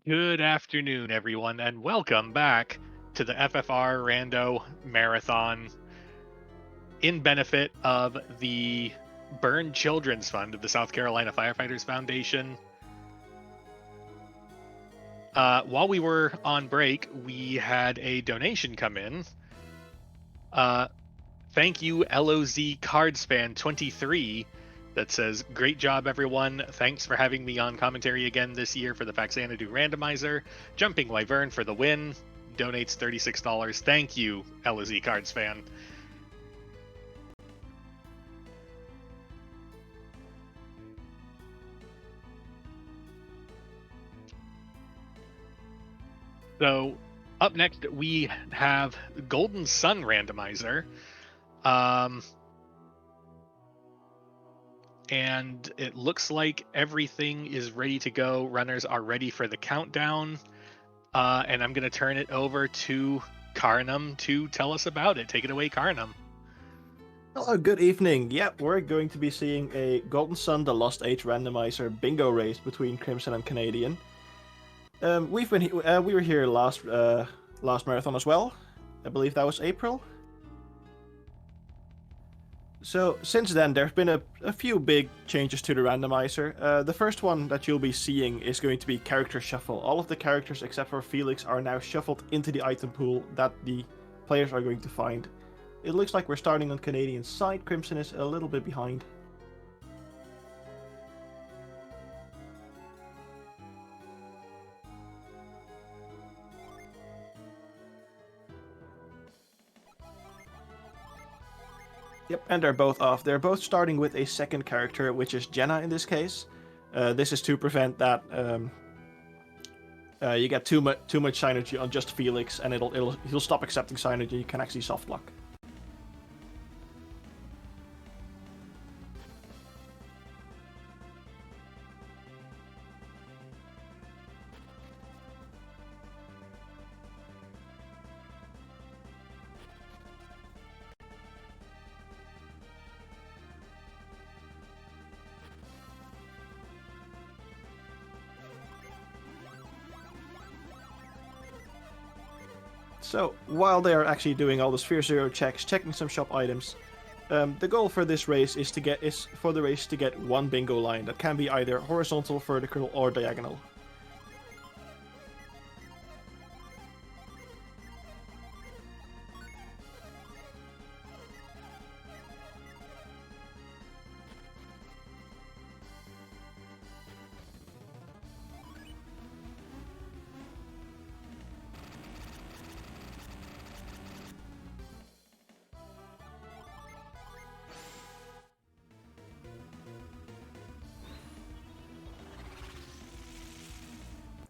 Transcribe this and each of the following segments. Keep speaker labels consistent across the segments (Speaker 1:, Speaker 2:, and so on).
Speaker 1: Good afternoon, everyone, and welcome back to the FFR Rando Marathon in benefit of the Burn Children's Fund of the South Carolina Firefighters Foundation. While we were on break, we had a donation come in. Uh, Thank you, LOZ Cardspan 23, that says, "Great job, everyone. Thanks for having me on commentary again this year for the Faxanadu Randomizer. Jumping Wyvern for the win." Donates $36. Thank you, LOZ Cardspan. So, up next, we have Golden Sun Randomizer. And it looks like everything is ready to go. Runners are ready for the countdown. And I'm going to turn it over to Karnam to tell us about it. Take it away, Karnam.
Speaker 2: Hello, good evening. Yep, we're going to be seeing a Golden Sun The Lost Age randomizer bingo race between Crimson and Canadian. We were here last marathon as well. I believe that was April. So since then, there have been a few big changes to the randomizer. The first one that you'll be seeing is going to be character shuffle. All of the characters except for Felix are now shuffled into the item pool that the players are going to find. It looks like we're starting on Canadian's side. Crimson is a little bit behind. Yep, and they're both off. They're both starting with a second character, which is Jenna in this case. This is to prevent that you get too much synergy on just Felix, and he'll stop accepting synergy. You can actually soft lock. So while they are actually doing all the Sphere Zero checks, checking some shop items, the goal for this race is for the race to get one bingo line that can be either horizontal, vertical, or diagonal.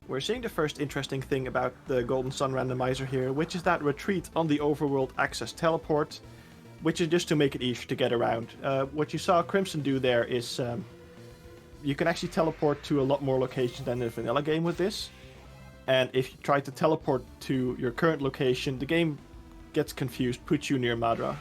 Speaker 2: We're seeing the first interesting thing about the Golden Sun randomizer here, which is that retreat on the overworld access teleport, which is just to make it easier to get around. What you saw Crimson do there is you can actually teleport to a lot more locations than in the vanilla game with this. And if you try to teleport to your current location, the game gets confused, puts you near Madra.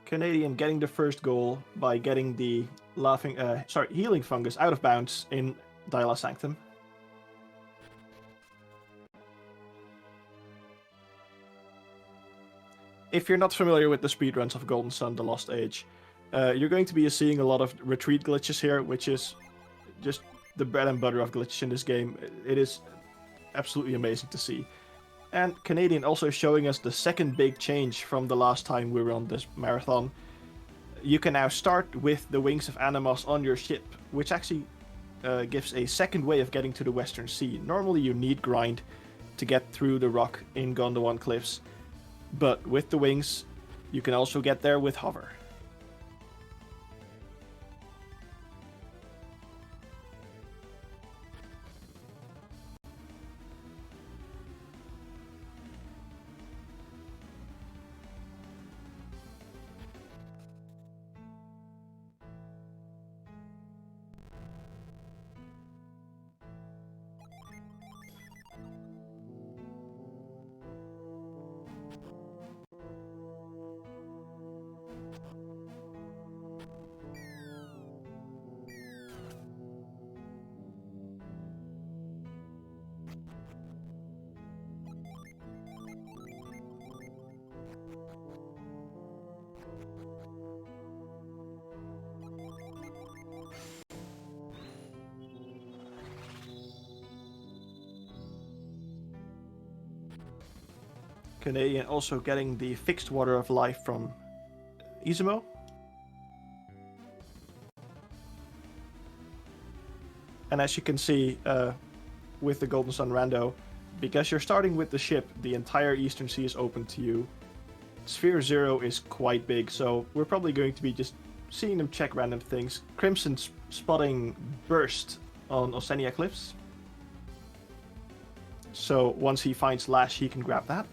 Speaker 2: Canadian getting the first goal by getting the healing fungus out of bounds in Diala Sanctum. If you're not familiar with the speedruns of Golden Sun The Lost Age, you're going to be seeing a lot of retreat glitches here, which is just the bread and butter of glitches in this game. It is absolutely amazing to see. And Canadian also showing us the second big change from the last time we were on this marathon. You can now start with the Wings of Animos on your ship, which actually gives a second way of getting to the Western Sea. Normally you need grind to get through the rock in Gondwan Cliffs, but with the wings, you can also get there with hover. Canadian also getting the fixed Water of Life from Izumo. And as you can see with the Golden Sun Rando, because you're starting with the ship, the entire Eastern Sea is open to you. Sphere 0 is quite big, so we're probably going to be just seeing them check random things. Crimson's spotting Burst on Osenia Cliffs. So once he finds Lash, he can grab that.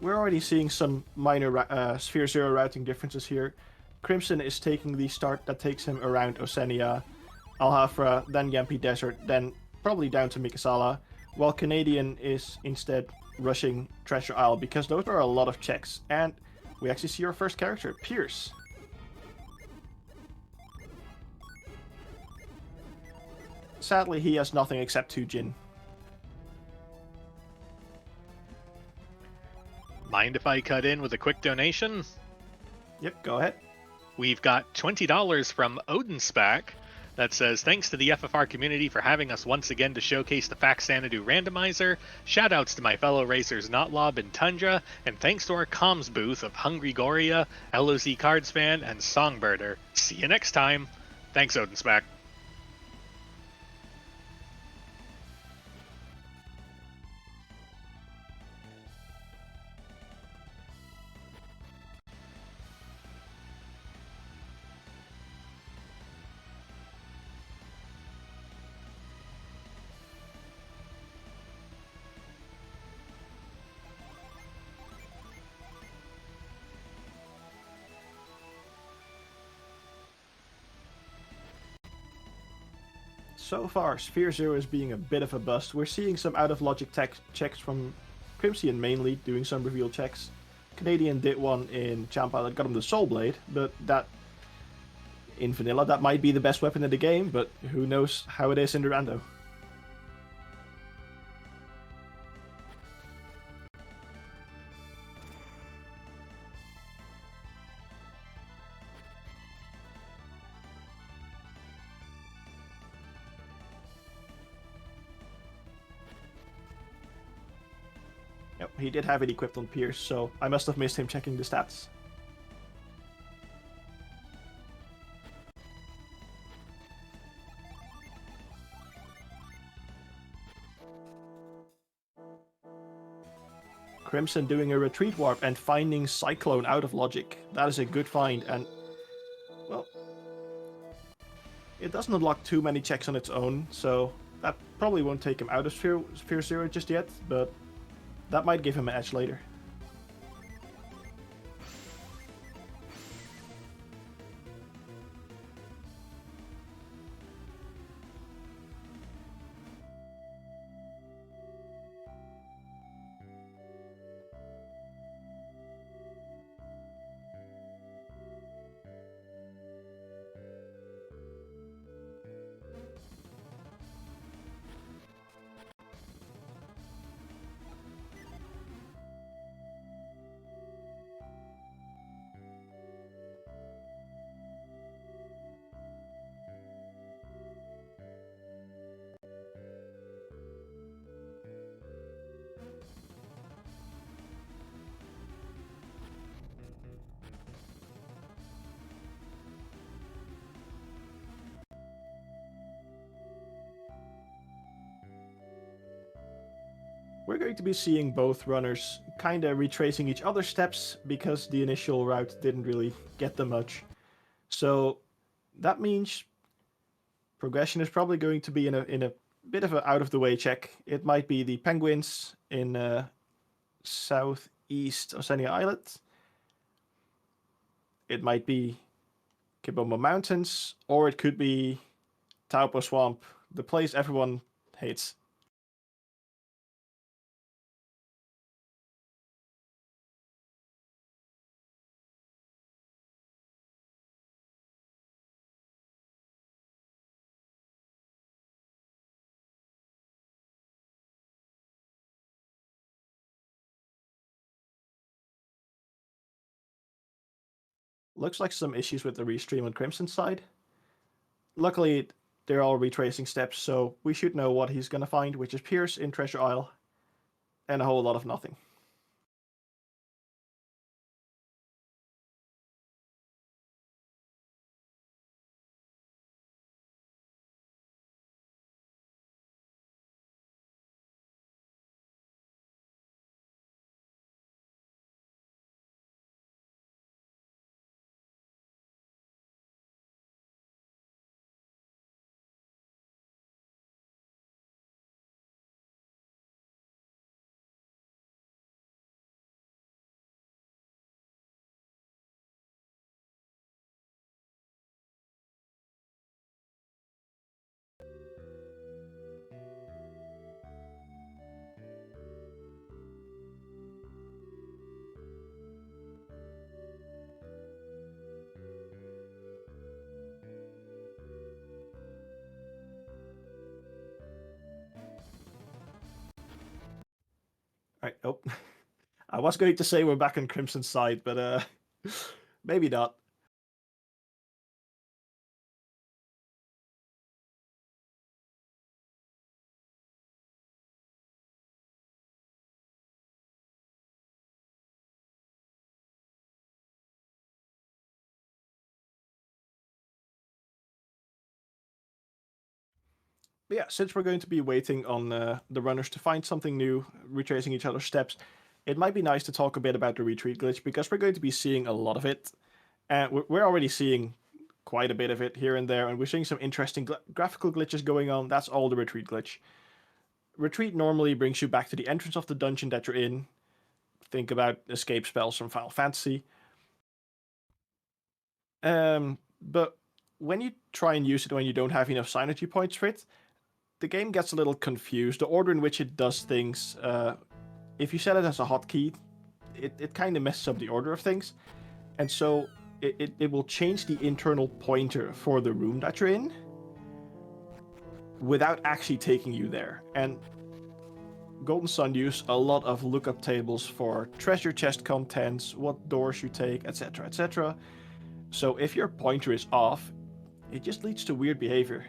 Speaker 2: We're already seeing some minor Sphere 0 routing differences here. Crimson is taking the start that takes him around Osenia, Alhafra, then Yampi Desert, then probably down to Mikasala, while Canadian is instead rushing Treasure Isle, because those are a lot of checks. And we actually see our first character, Pierce. Sadly, he has nothing except 2 Jin.
Speaker 1: Mind if I cut in with a quick donation?
Speaker 2: Yep, go ahead.
Speaker 1: We've got $20 from Odinspec that says, thanks to the FFR community for having us once again to showcase the Fact Xanadu Randomizer. Shoutouts to my fellow racers Notlob and Tundra, and thanks to our comms booth of Hungry Goria, LOZ Cards Fan, and Songbirder. See you next time. Thanks, Odinspec.
Speaker 2: So far, Sphere 0 is being a bit of a bust. We're seeing some out-of-logic checks from Crimson mainly, doing some reveal checks. Canadian did one in Champa that got him the Soul Blade, but that, in vanilla, that might be the best weapon in the game, but who knows how it is in the Rando. Yep, he did have it equipped on Pierce, so I must have missed him checking the stats. Crimson doing a retreat warp and finding Cyclone out of logic. That is a good find, and, well, it doesn't unlock too many checks on its own, so that probably won't take him out of Sphere 0 just yet, but that might give him an edge later. We're going to be seeing both runners kinda retracing each other's steps because the initial route didn't really get them much. So that means progression is probably going to be in a bit of an out of the way check. It might be the Penguins in southeast Osenia Islet. It might be Kiboma Mountains, or it could be Taupo Swamp, the place everyone hates. Looks like some issues with the restream on Crimson's side. Luckily, they're all retracing steps, so we should know what he's gonna find, which is Pierce in Treasure Isle, and a whole lot of nothing. Right, oh. I was going to say we're back on Crimson's side, but maybe not. But yeah, since we're going to be waiting on the runners to find something new, retracing each other's steps, it might be nice to talk a bit about the retreat glitch, because we're going to be seeing a lot of it. And we're already seeing quite a bit of it here and there, and we're seeing some interesting graphical glitches going on. That's all the retreat glitch. Retreat normally brings you back to the entrance of the dungeon that you're in. Think about escape spells from Final Fantasy. But when you try and use it when you don't have enough synergy points for it, the game gets a little confused. The order in which it does things, if you set it as a hotkey, it kind of messes up the order of things. And so it will change the internal pointer for the room that you're in without actually taking you there. And Golden Sun use a lot of lookup tables for treasure chest contents, what doors you take, etc., etc. So if your pointer is off, it just leads to weird behavior.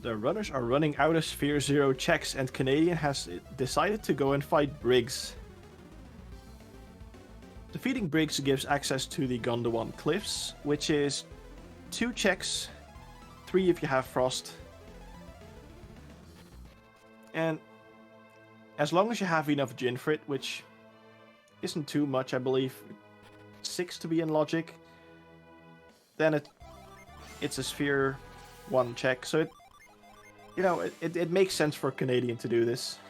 Speaker 2: The runners are running out of Sphere Zero checks, and Canadian has decided to go and fight Briggs. Defeating Briggs gives access to the Gondwana Cliffs, which is 2 checks, 3 if you have Frost. And as long as you have enough Jin for it, which isn't too much, I believe, 6 to be in Logic, then it's a Sphere 1 check, so it makes sense for Canadian to do this.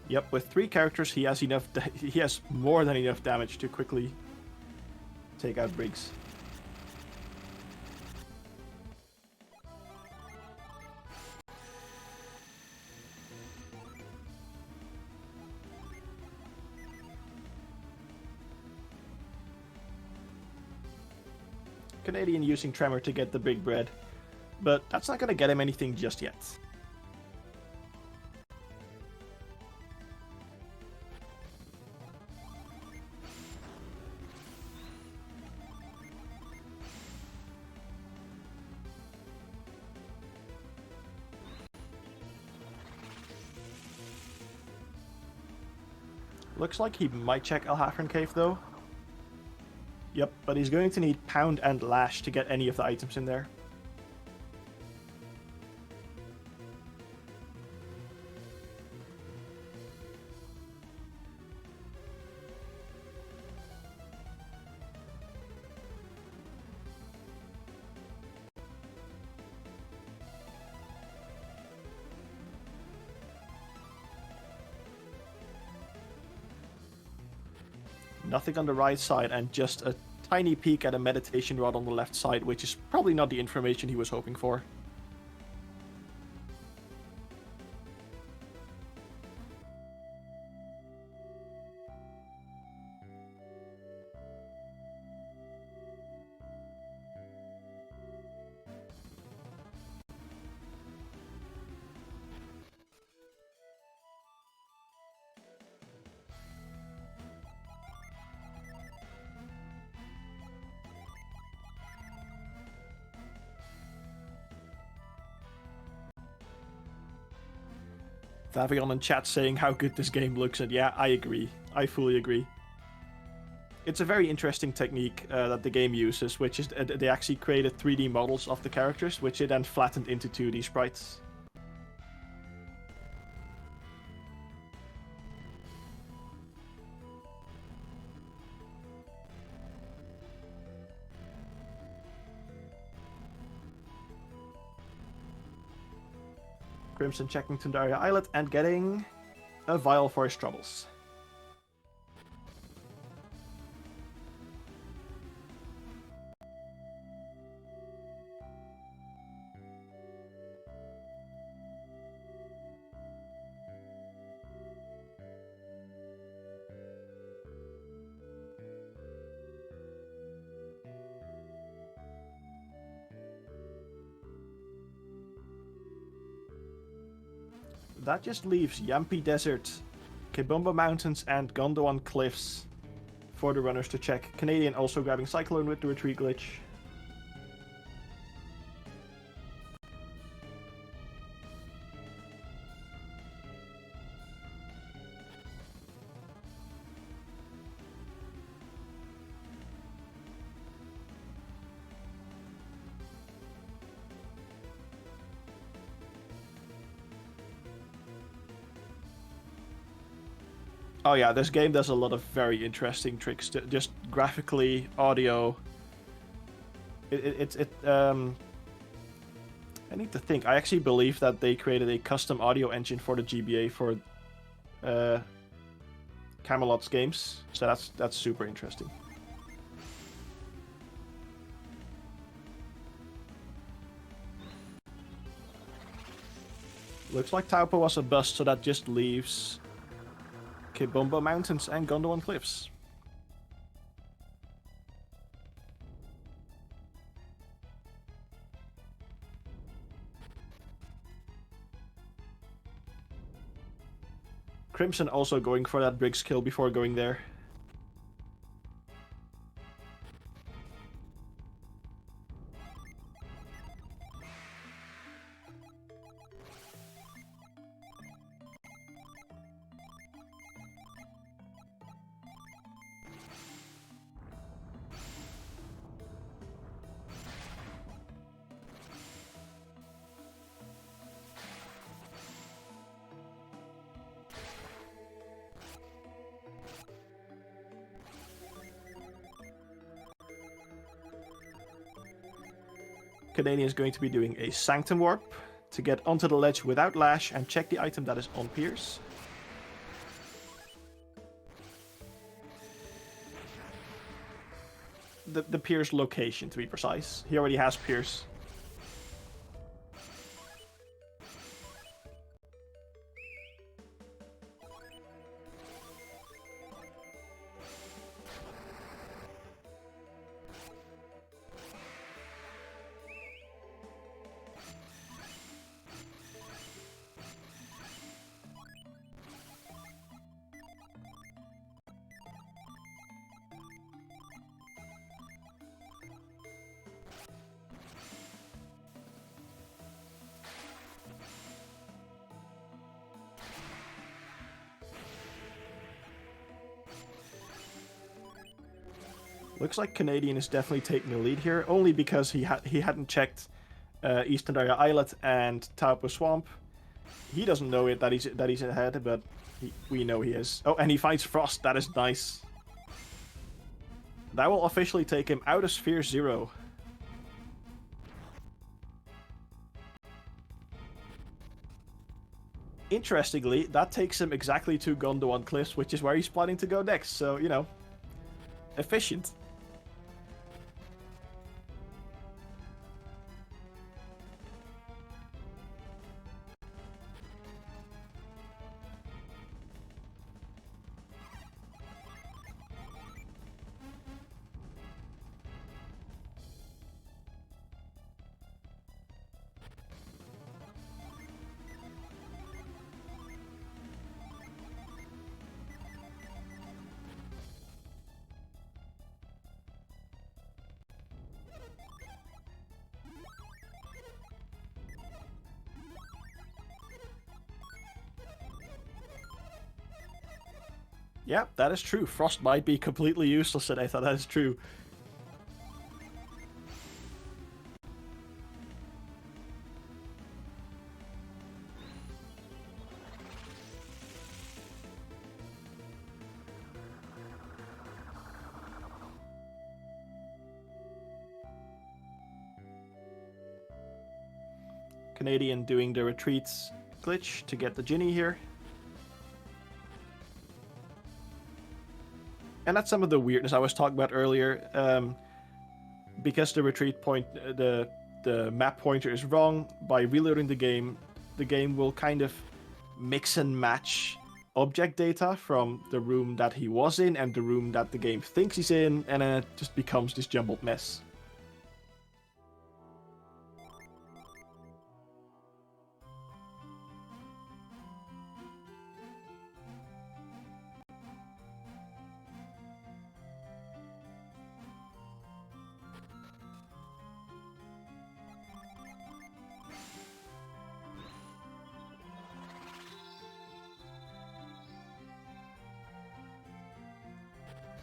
Speaker 2: Yep, with 3 characters, he has enough. He has more than enough damage to quickly take out Briggs. Canadian using Tremor to get the big bread. but that's not gonna get him anything just yet. Looks like he might check Alhafran Cave though. Yep, but he's going to need Pound and Lash to get any of the items in there. Nothing on the right side, and just a tiny peek at a meditation rod on the left side, which is probably not the information he was hoping for. Vavion in chat saying how good this game looks, and yeah, I agree. I fully agree. It's a very interesting technique that the game uses, which is they actually created 3D models of the characters, which they then flattened into 2D sprites. Crimson checking Tundaria Islet and getting a vial for his troubles. That just leaves Yampi Desert, Kibumba Mountains, and Gondwan Cliffs for the runners to check. Canadian also grabbing Cyclone with the retreat glitch. Oh yeah, this game does a lot of very interesting tricks, just graphically, audio. I need to think. I actually believe that they created a custom audio engine for the GBA for Camelot's games, so that's super interesting. Looks like Taupo was a bust, so that just leaves Kibumba Mountains and Gondwan Cliffs. Crimson also going for that Briggs kill before going there. Canadian is going to be doing a Sanctum Warp to get onto the ledge without Lash and check the item that is on Pierce. The Pierce location, to be precise. He already has Pierce. Looks like Canadian is definitely taking the lead here, only because he hadn't checked Eastern Area Islet and Taupo Swamp. He doesn't know it that he's ahead, but we know he is. Oh, and he finds Frost. That is nice. That will officially take him out of Sphere 0. Interestingly, that takes him exactly to Gondwan Cliffs, which is where he's planning to go next. So, you know, efficient. Yeah, that is true. Frost might be completely useless, and I thought that is true. Canadian doing the retreats glitch to get the Ginny here. And that's some of the weirdness I was talking about earlier. Because the retreat point, the map pointer is wrong, by reloading the game will kind of mix and match object data from the room that he was in and the room that the game thinks he's in, and then it just becomes this jumbled mess.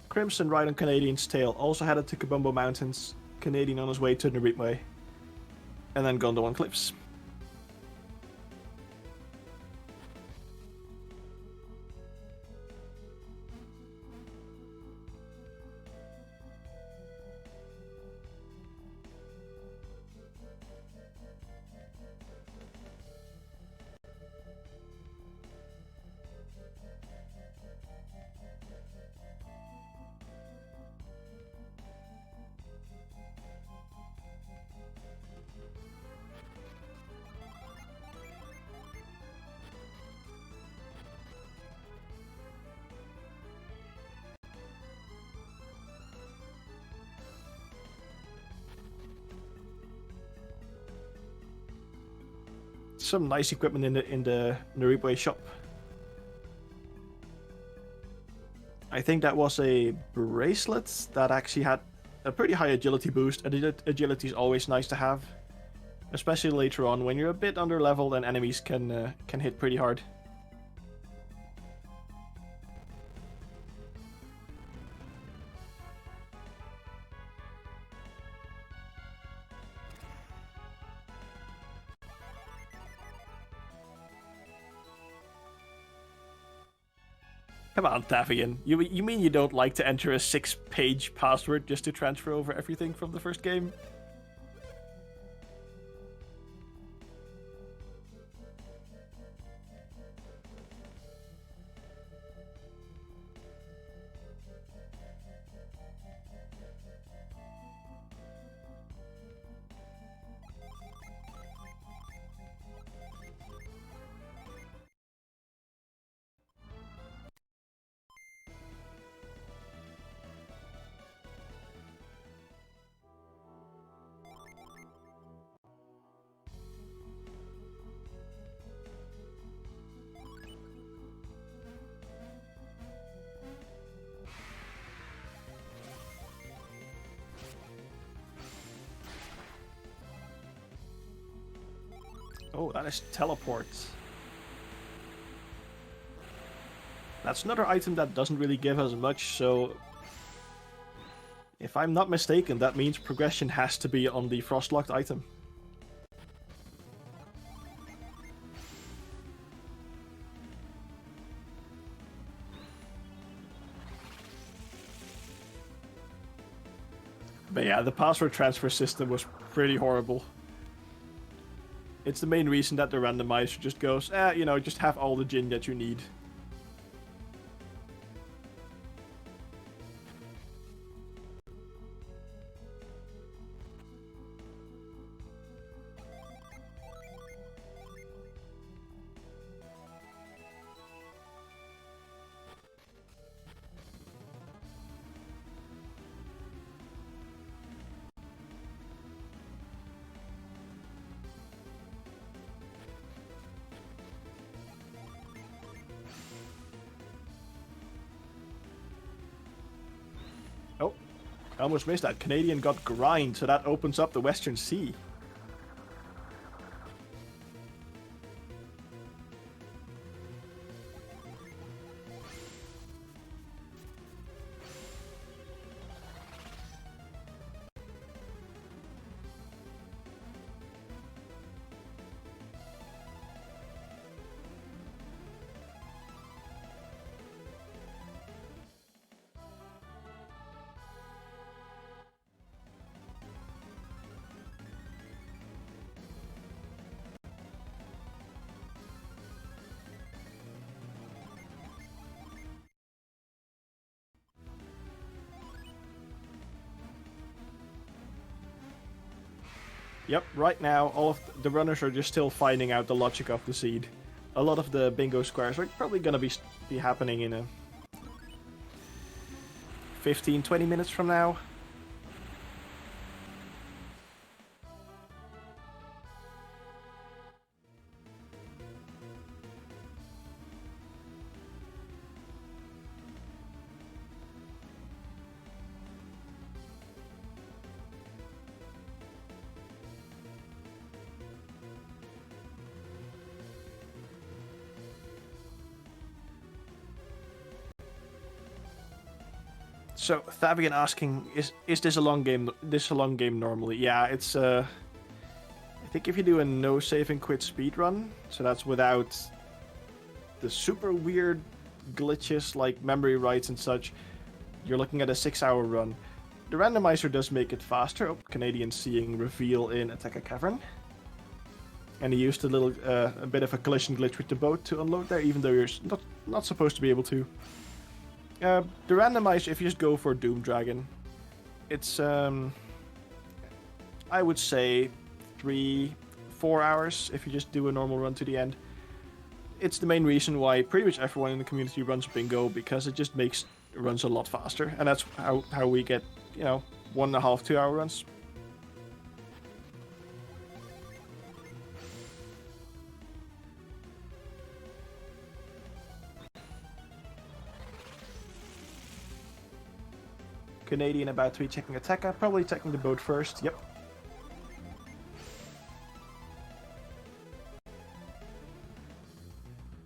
Speaker 2: Crimson right on Canadian's tail, also headed to Kabumbo Mountains. Canadian on his way to Naritwe. And then Gondwan Cliffs. Some nice equipment in the Naritwe shop. I think that was a bracelet that actually had a pretty high agility boost. Agility is always nice to have, especially later on when you're a bit under leveled and enemies can hit pretty hard. Come on, Tavian. You mean you don't like to enter a 6-page password just to transfer over everything from the first game? Oh, that is teleport. That's another item that doesn't really give us much, so If I'm not mistaken, that means progression has to be on the frost-locked item. But yeah, the password transfer system was pretty horrible. It's the main reason that the randomizer just goes, just have all the gin that you need. Oh, I almost missed that. Canadian got grind, so that opens up the Western Sea. Yep, right now all of the runners are just still finding out the logic of the seed. A lot of the bingo squares are probably gonna be happening in a 15-20 minutes from now. So Thavian asking, is this a long game? This a long game normally? Yeah, it's I think if you do a no save and quit speedrun, so that's without the super weird glitches like memory writes and such, you're looking at a 6-hour run. The randomizer does make it faster. Oh, Canadian seeing reveal in Attack a Cavern. And he used a bit of a collision glitch with the boat to unload there, even though you're not supposed to be able to. The randomizer, if you just go for Doom Dragon, it's I would say 3-4 hours if you just do a normal run to the end. It's the main reason why pretty much everyone in the community runs bingo, because it just makes runs a lot faster, and that's how we get 1.5-2 hour runs. Canadian about to be checking Attacker, probably checking the boat first. Yep.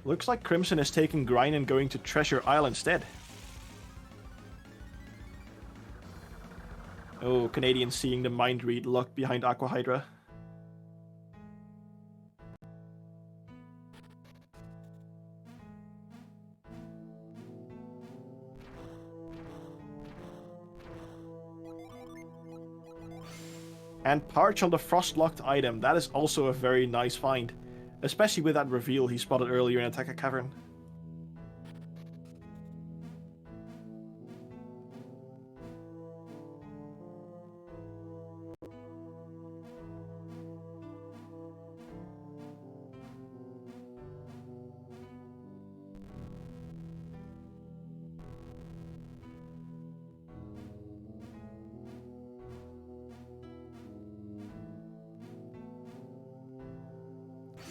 Speaker 2: Looks like Crimson is taking Grind and going to Treasure Isle instead. Oh, Canadian seeing the mind read locked behind Aqua Hydra. And Parch on the Frost-locked item. That is also a very nice find. Especially with that reveal he spotted earlier in Attack a Cavern.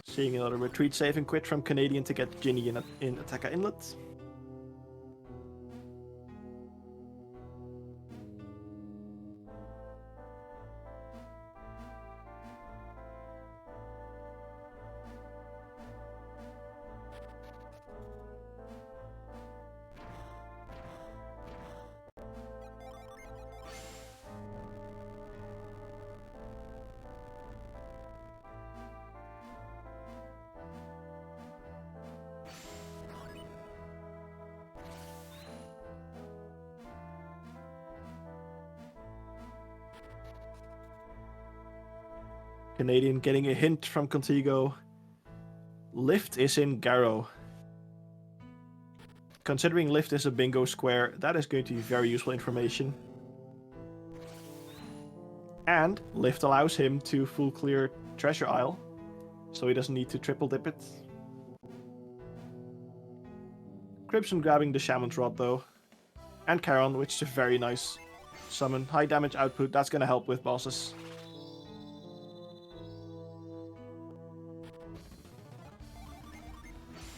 Speaker 2: Seeing another retreat save and quit from Canadian to get Ginny in Attacker Inlet. Canadian getting a hint from Contigo. Lift is in Garrow. Considering Lift is a bingo square, that is going to be very useful information. And Lift allows him to full clear Treasure Isle, so he doesn't need to triple dip it. Crimson grabbing the Shaman's Rod though. And Charon, which is a very nice summon. High damage output, that's gonna help with bosses.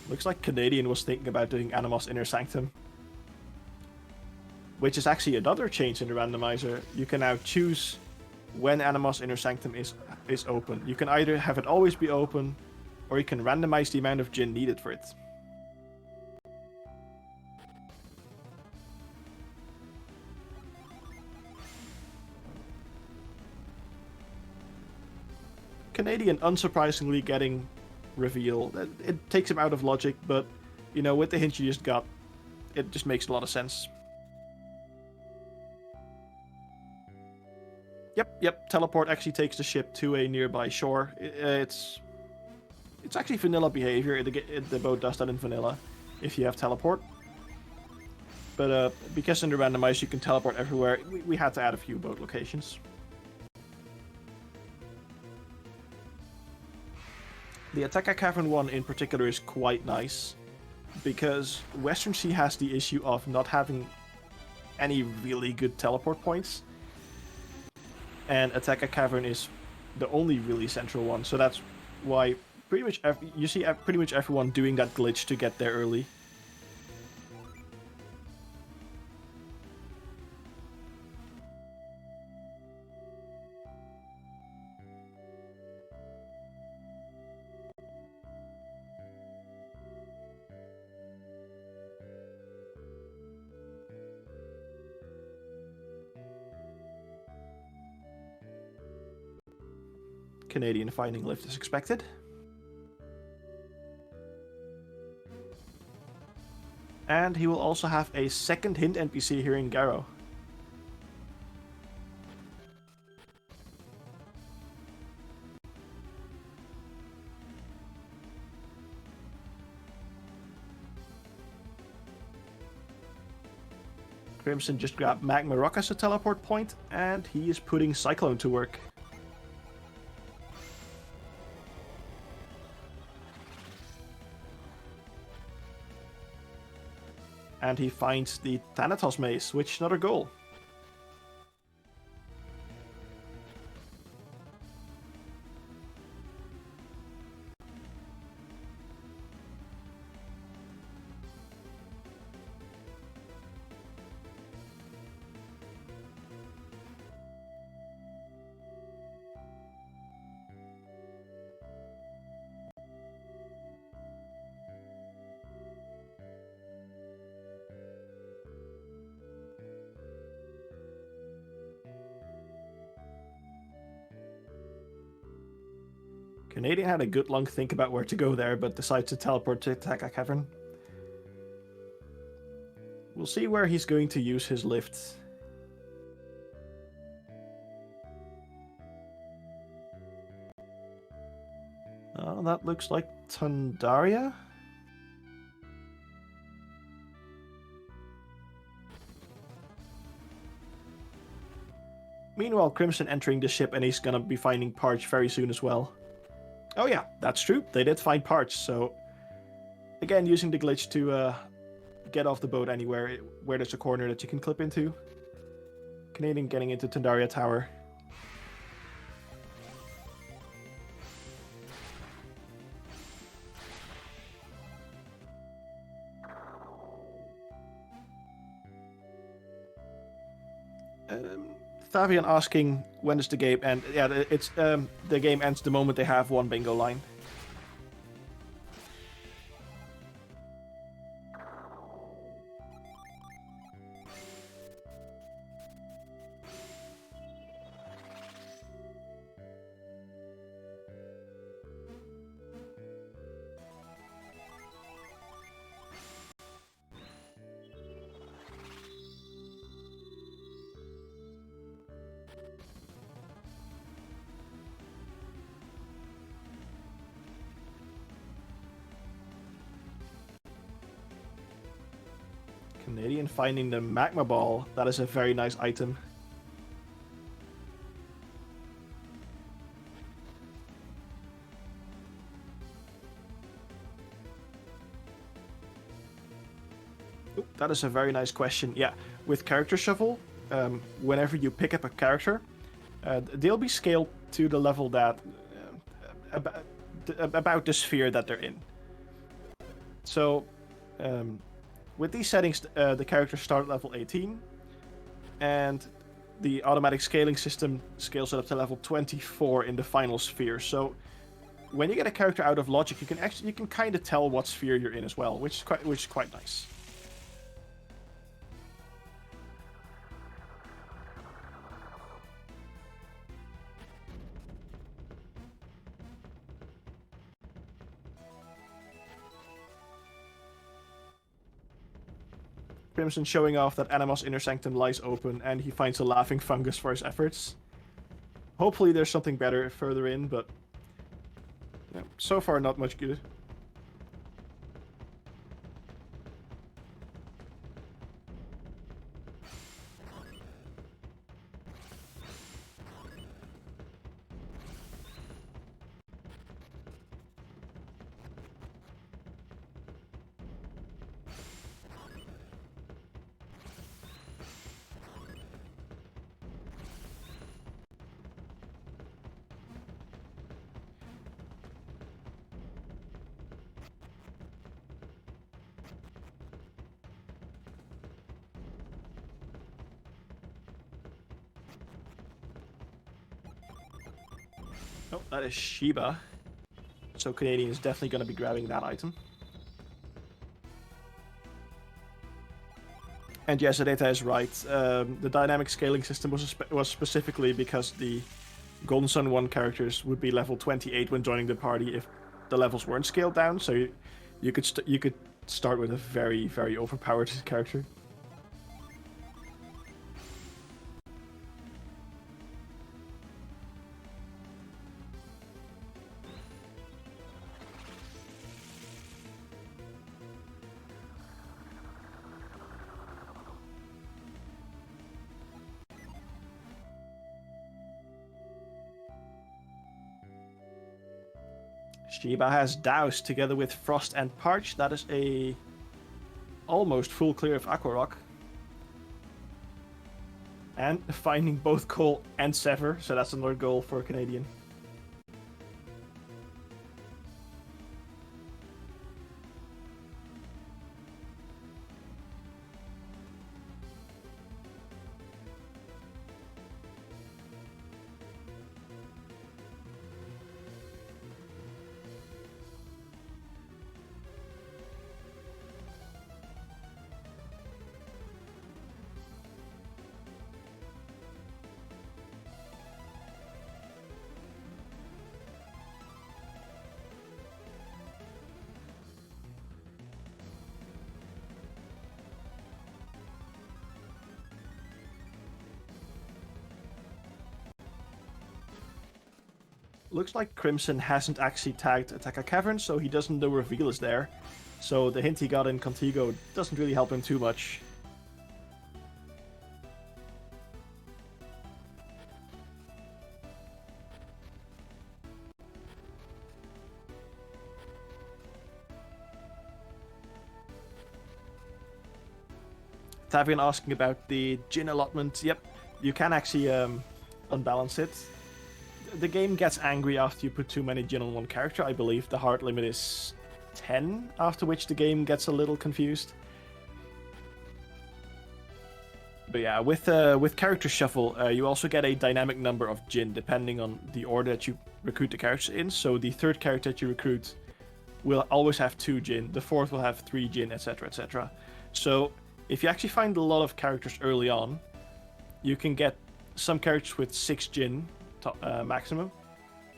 Speaker 2: Looks like Canadian was thinking about doing Animos Inner Sanctum. Which is actually another change in the randomizer. You can now choose when Animos Inner Sanctum is open. You can either have it always be open, or you can randomize the amount of Jin needed for it. Canadian unsurprisingly getting reveal. It takes him out of logic, but you know, with the hint you just got, it just makes a lot of sense. Yep. Teleport actually takes the ship to a nearby shore. It's actually vanilla behavior. The boat does that in vanilla if you have teleport. But because in the randomizer you can teleport everywhere, we had to add a few boat locations. The Attacker Cavern one in particular is quite nice, because Western Sea has the issue of not having any really good teleport points, and Attacker Cavern is the only really central one, so that's why pretty much you see pretty much everyone doing that glitch to get there early. Canadian finding lift is expected. And he will also have a second hint NPC here in Garrow. Crimson just grabbed Magma Rock as a teleport point, and he is putting Cyclone to work. And he finds the Thanatos Maze, which is another goal. Canadian had a good long think about where to go there, but decides to teleport to Attacker Cavern. We'll see where he's going to use his lift. Oh, that looks like Tundaria? Meanwhile, Crimson entering the ship, and he's gonna be finding parts very soon as well. Oh yeah, that's true. They did find parts, so again, using the glitch to get off the boat anywhere where there's a corner that you can clip into. Canadian getting into Tundaria Tower. Thavian asking when does the game end? Yeah, it's the game ends the moment they have one bingo line. Canadian finding the magma ball. That is a very nice item. Ooh, that is a very nice question. Yeah, with character shuffle, whenever you pick up a character, they'll be scaled to the level that about the sphere that they're in. So, with these settings, the characters start at level 18, and the automatic scaling system scales it up to level 24 in the final sphere. So, when you get a character out of logic, you can kind of tell what sphere you're in as well, which is quite nice. Crimson showing off that Animal's inner sanctum lies open, and he finds a laughing fungus for his efforts. Hopefully there's something better further in, but yeah, so far not much good. Oh, that is Shiba. So Canadian is definitely going to be grabbing that item. And yes, Adeta is right. The dynamic scaling system was specifically because the Golden Sun 1 characters would be level 28 when joining the party if the levels weren't scaled down. So you could start with a very, very overpowered character. Shiba has Douse together with Frost and Parch. That is a almost full clear of Aqua Rock. And finding both Coal and Sever, so that's another goal for Canadian. Looks like Crimson hasn't actually tagged Attack Cavern, so he doesn't know Reveal is there. So the hint he got in Contigo doesn't really help him too much. Tavian asking about the Jin allotment. Yep, you can actually unbalance it. The game gets angry after you put too many Jin on one character, I believe. The hard limit is 10, after which the game gets a little confused. But yeah, with character shuffle, you also get a dynamic number of Jin, depending on the order that you recruit the characters in. So the third character that you recruit will always have 2 Jin, the fourth will have 3 Jin, etc, etc. So if you actually find a lot of characters early on, you can get some characters with 6 Jin maximum,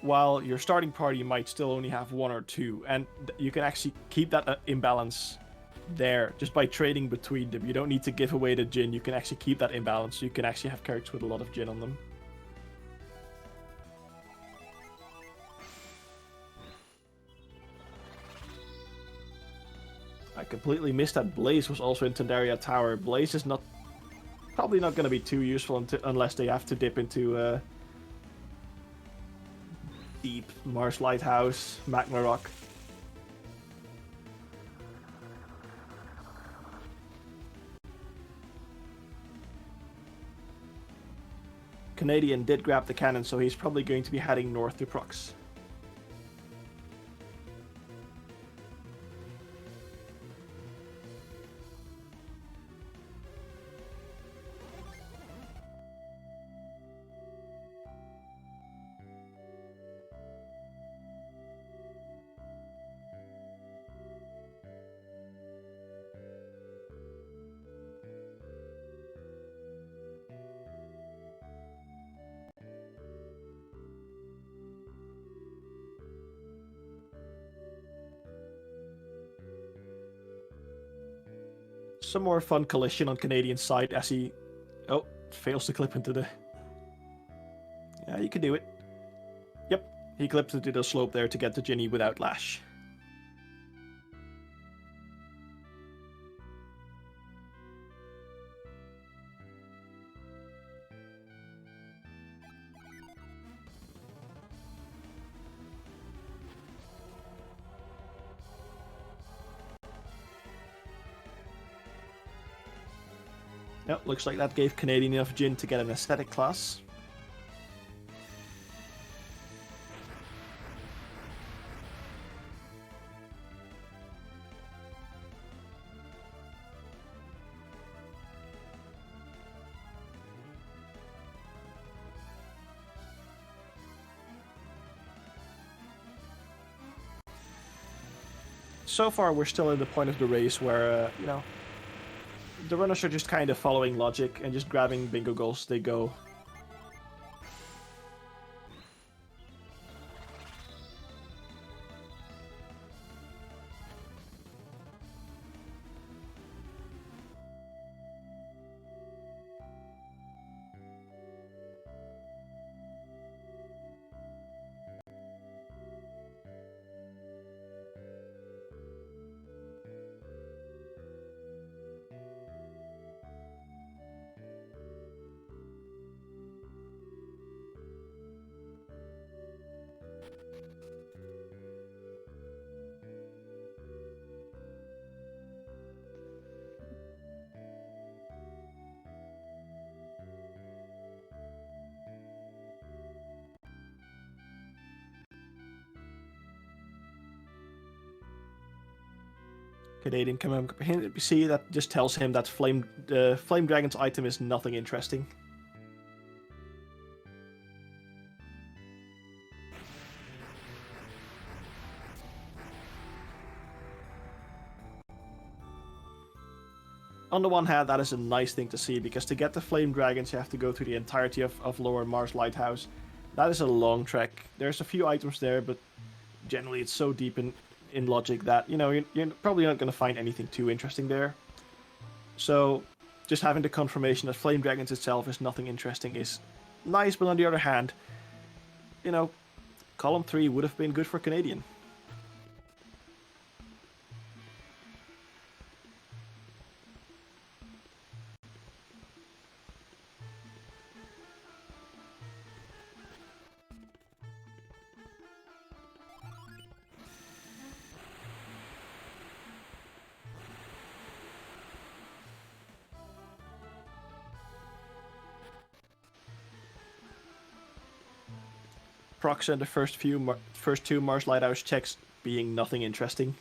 Speaker 2: while your starting party might still only have 1 or 2, and you can actually keep that imbalance there just by trading between them. You don't need to give away the Jin, you can actually keep that imbalance, so you can actually have characters with a lot of Jin on them. I completely missed that Blaze was also in Tandaria Tower. Blaze is probably not going to be too useful unless they have to dip into deep Mars Lighthouse, Magma Rock. Canadian did grab the cannon, so he's probably going to be heading north to Prox. Some more fun collision on Canadian side as he fails to clip into the... Yeah, you can do it. Yep, he clips into the slope there to get the Ginny without Lash. Yep, looks like that gave Canadian enough Jin to get an aesthetic class. So far, we're still in the point of the race where, the runners are just kind of following logic and just grabbing bingo goals as they go. Canadian come see that just tells him that Flame Dragon's item is nothing interesting. On the one hand, that is a nice thing to see, because to get the Flame Dragons, you have to go through the entirety of Lower Mars Lighthouse. That is a long trek. There's a few items there, but generally it's so deep in logic that, you're probably not going to find anything too interesting there. So, just having the confirmation that Flame Dragons itself is nothing interesting is nice, but on the other hand, column 3 would have been good for Canadian. Prox and the first two Mars Lighthouse checks being nothing interesting.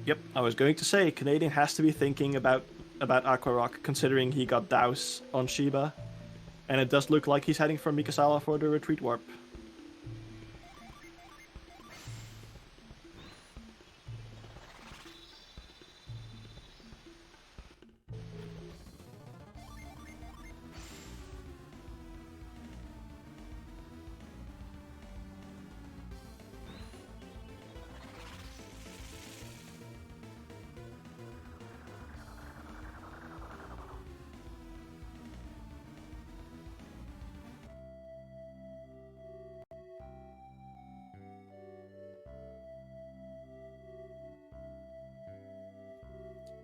Speaker 2: Yep, I was going to say, Canadian has to be thinking about Aqua Rock, considering he got Douse on Shiba. And it does look like he's heading for Mikasala for the retreat warp.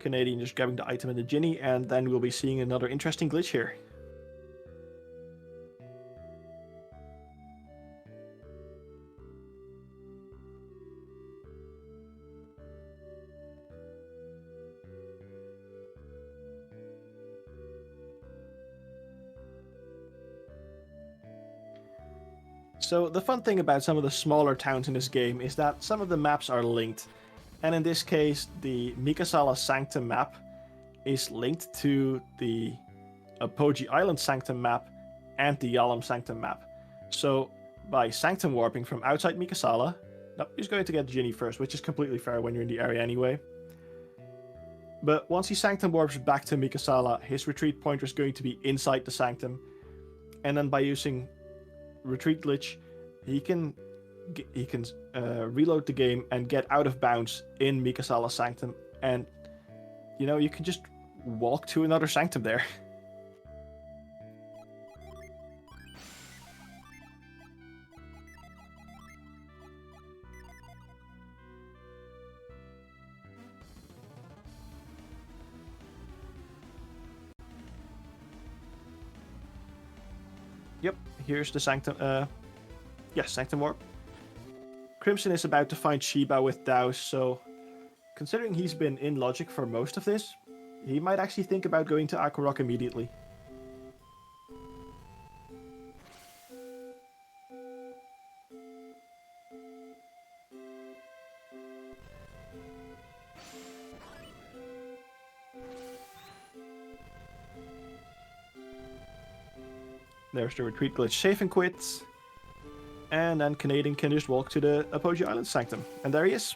Speaker 2: Canadian just grabbing the item and the Ginny, and then we'll be seeing another interesting glitch here. So the fun thing about some of the smaller towns in this game is that some of the maps are linked. And in this case, the Mikasala Sanctum map is linked to the Apogee Island Sanctum map and the Yalom Sanctum map. So by Sanctum warping from outside Mikasala, no, he's going to get Ginny first, which is completely fair when you're in the area anyway. But once he Sanctum warps back to Mikasala, his retreat pointer is going to be inside the Sanctum. And then by using retreat glitch, he can reload the game and get out of bounds in Mikasala Sanctum, and you can just walk to another Sanctum there. Yep, here's the Sanctum. Yes, Sanctum Warp. Crimson is about to find Shiba with Douse, so considering he's been in Logic for most of this, he might actually think about going to Aqua Rock immediately. There's the retreat glitch save and quit. And then Canadian can just walk to the Apogee Island Sanctum. And there he is.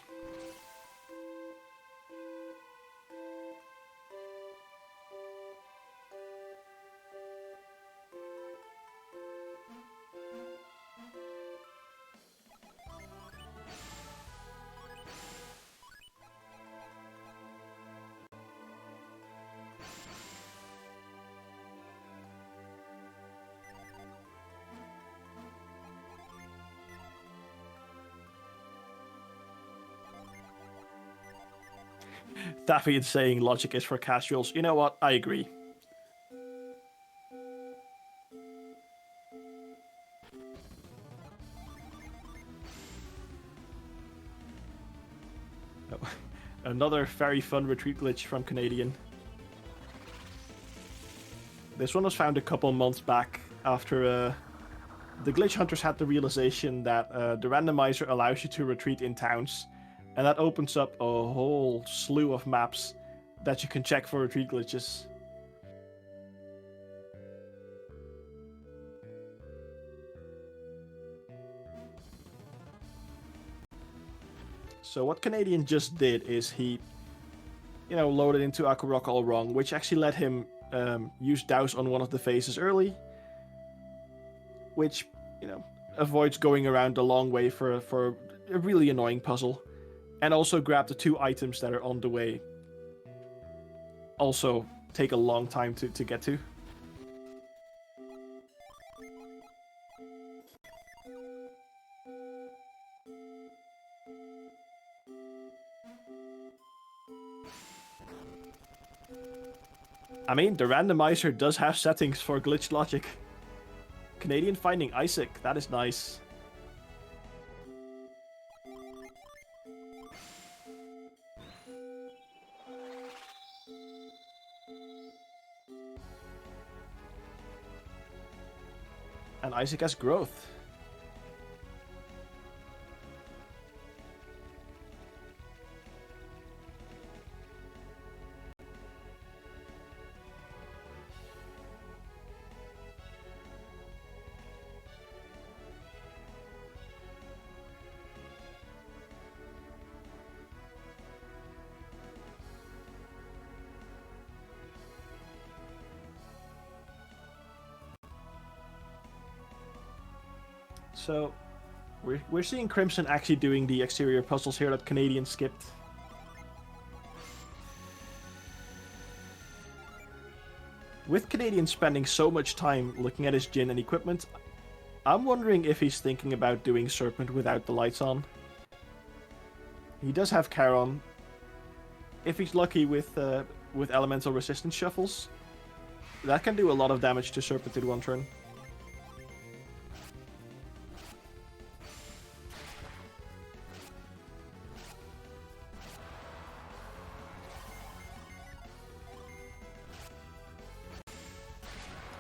Speaker 2: Daffy is saying Logic is for casuals. You know what? I agree. Oh, another very fun retreat glitch from Canadian. This one was found a couple months back after the glitch hunters had the realization that the randomizer allows you to retreat in towns. And that opens up a whole slew of maps that you can check for retreat glitches. So what Canadian just did is he, loaded into Aqua Rock all wrong, which actually let him use Douse on one of the phases early, which, avoids going around the long way for a really annoying puzzle. And also grab the 2 items that are on the way. Also take a long time to get to. I mean, the randomizer does have settings for glitched logic. Canadian finding Isaac, that is nice. And Isaac has growth. So, we're seeing Crimson actually doing the exterior puzzles here that Canadian skipped. With Canadian spending so much time looking at his Jin and equipment, I'm wondering if he's thinking about doing Serpent without the lights on. He does have Charon, if he's lucky with elemental resistance shuffles, that can do a lot of damage to Serpent in one turn.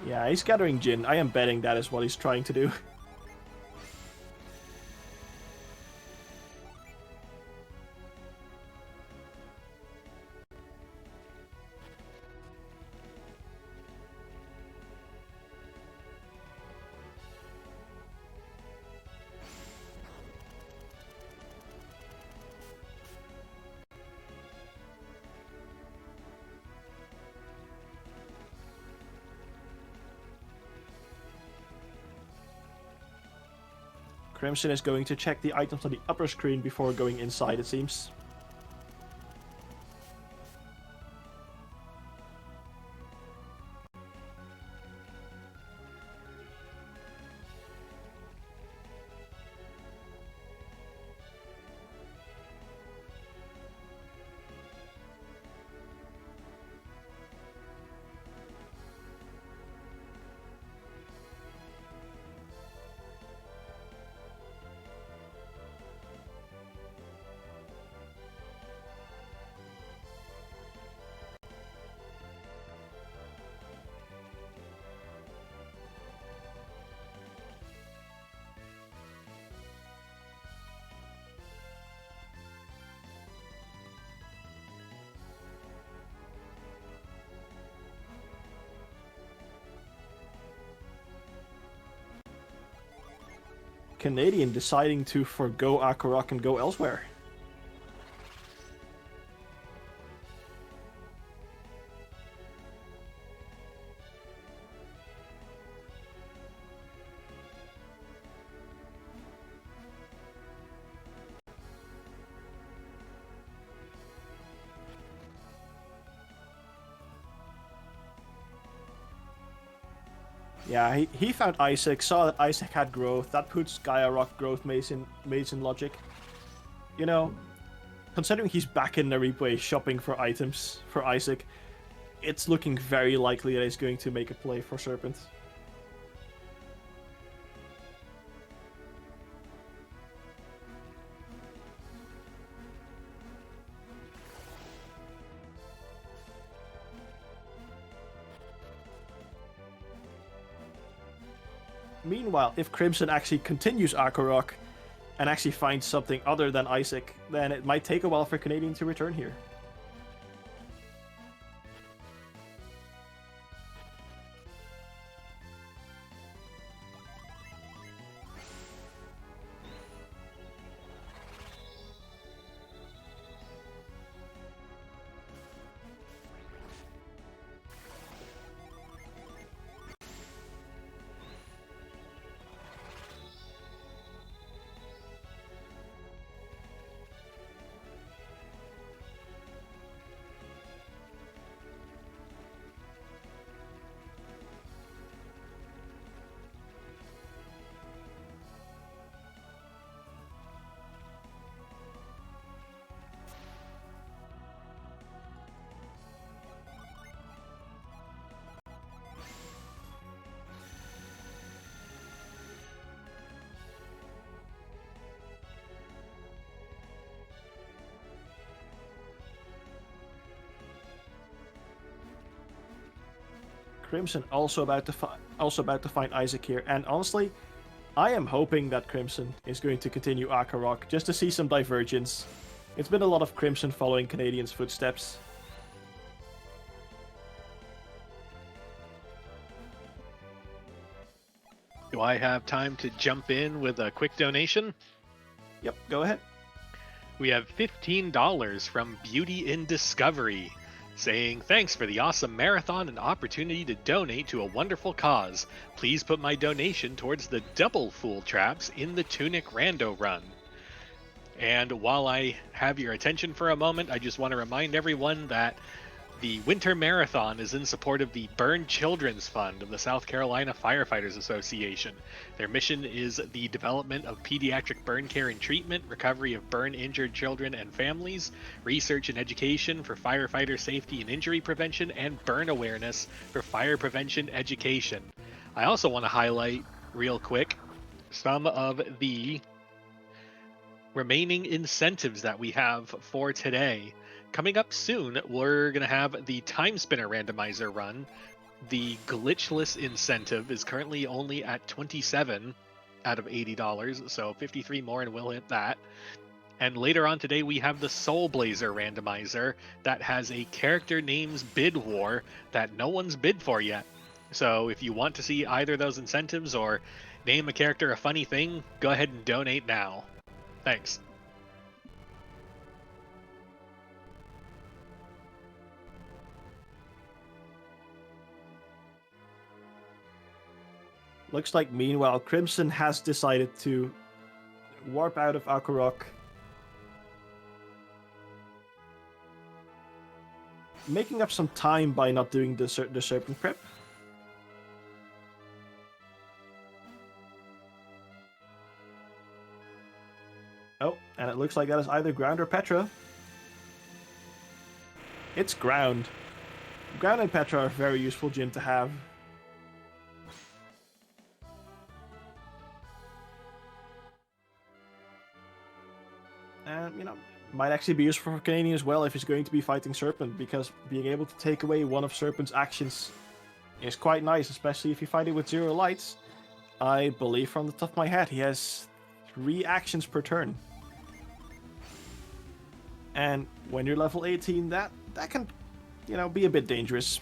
Speaker 2: Yeah, he's gathering Jin. I am betting that is what he's trying to do. Crimson is going to check the items on the upper screen before going inside, it seems. Canadian deciding to forgo Akarok and go elsewhere. Yeah, he found Isaac, saw that Isaac had growth. That puts Gaia Rock growth maze in logic. You know, considering he's back in the replay shopping for items for Isaac, it's looking very likely that he's going to make a play for Serpent. Meanwhile, if Crimson actually continues Akarok and actually finds something other than Isaac, then it might take a while for Canadian to return here. Crimson also about to find Isaac here, and honestly, I am hoping that Crimson is going to continue Akarok just to see some divergence. It's been a lot of Crimson following Canadian's footsteps.
Speaker 1: Do I have time to jump in with a quick donation?
Speaker 2: Yep, go ahead.
Speaker 1: We have $15 from Beauty in Discovery, saying, "Thanks for the awesome marathon and opportunity to donate to a wonderful cause. Please put my donation towards the double fool traps in the Tunic Rando run." And while I have your attention for a moment, I just want to remind everyone that The Winter Marathon is in support of the Burn Children's Fund of the South Carolina Firefighters Association. Their mission is the development of pediatric burn care and treatment, recovery of burn-injured children and families, research and education for firefighter safety and injury prevention, and burn awareness for fire prevention education. I also want to highlight, real quick, some of the remaining incentives that we have for today. Coming up soon, we're going to have the Time Spinner Randomizer run. The Glitchless incentive is currently only at 27 out of $80, so 53 more and we'll hit that. And later on today, we have the Soul Blazer Randomizer that has a character names bid war that no one's bid for yet. So if you want to see either of those incentives or name a character a funny thing, go ahead and donate now. Thanks.
Speaker 2: Looks like meanwhile Crimson has decided to warp out of Akurok, making up some time by not doing the Serpent Prep. Oh, and it looks like that is either Ground or Petra. It's Ground. Ground and Petra are a very useful gym to have. And, might actually be useful for Canadian as well if he's going to be fighting Serpent, because being able to take away one of Serpent's actions is quite nice, especially if you fight it with 0 lights. I believe from the top of my head he has 3 actions per turn. And when you're level 18, that can, be a bit dangerous.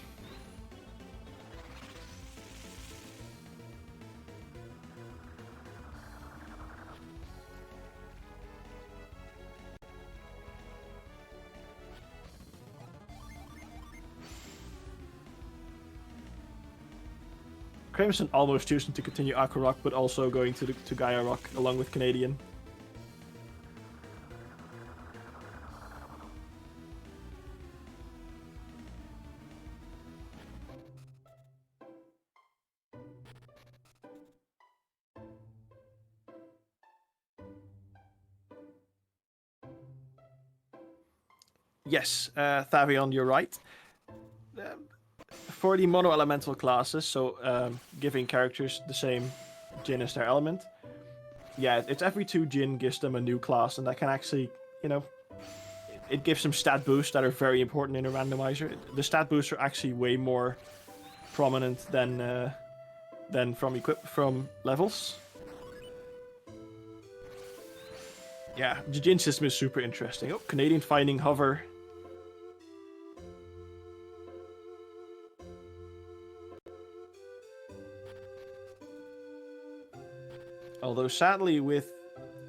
Speaker 2: Crimson almost choosing to continue Akurok, but also going to Gaia Rock along with Canadian. Yes, Thavion, you're right. For the mono elemental classes, so giving characters the same Jin as their element, yeah, it's every 2 Jin gives them a new class, and that can actually, it gives them stat boosts that are very important in a randomizer. The stat boosts are actually way more prominent than from levels. Yeah, the Jin system is super interesting. Oh, Canadian finding hover. Although sadly, with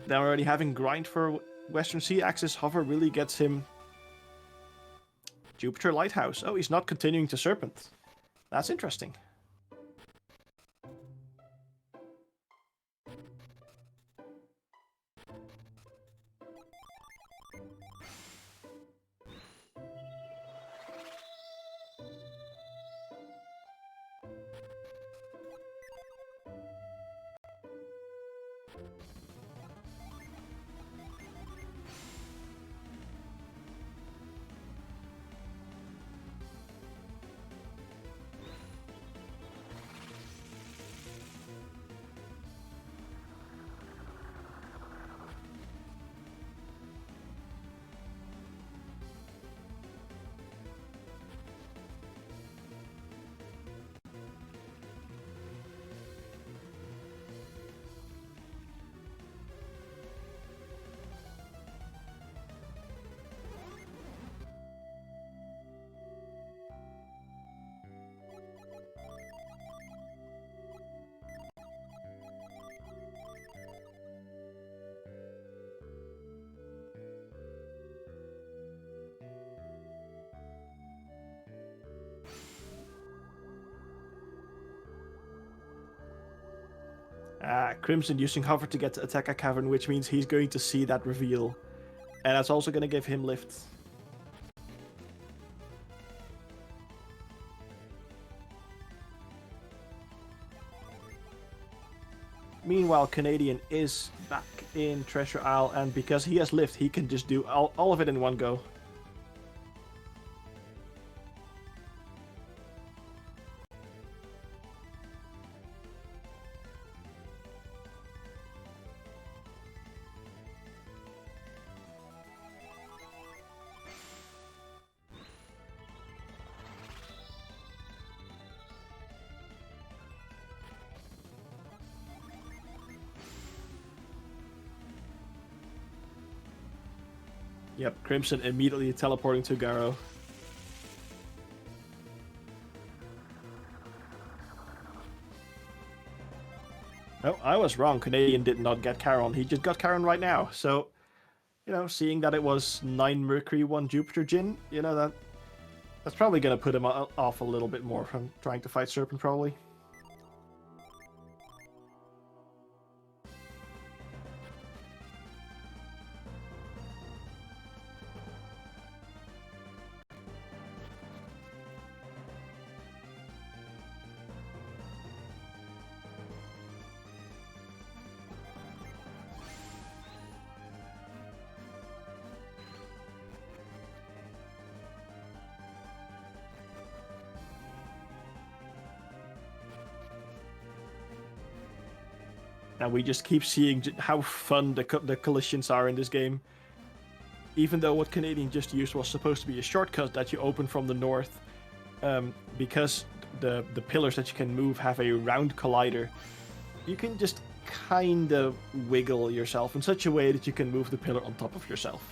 Speaker 2: them already having grind for Western Sea Axis, hover really gets him Jupiter Lighthouse. Oh, he's not continuing to Serpent. That's interesting. Crimson using hover to get to attack a cavern, which means he's going to see that reveal. And that's also going to give him lift. Meanwhile, Canadian is back in Treasure Isle, and because he has lived, he can just do all of it in one go. Yep, Crimson immediately teleporting to Garo. No, I was wrong. Canadian did not get Charon. He just got Charon right now. So, seeing that it was 9 Mercury, 1 Jupiter Jin, that's probably going to put him off a little bit more from trying to fight Serpent, probably. And we just keep seeing how fun the collisions are in this game. Even though what Canadian just used was supposed to be a shortcut that you open from the north, because the pillars that you can move have a round collider, you can just kind of wiggle yourself in such a way that you can move the pillar on top of yourself.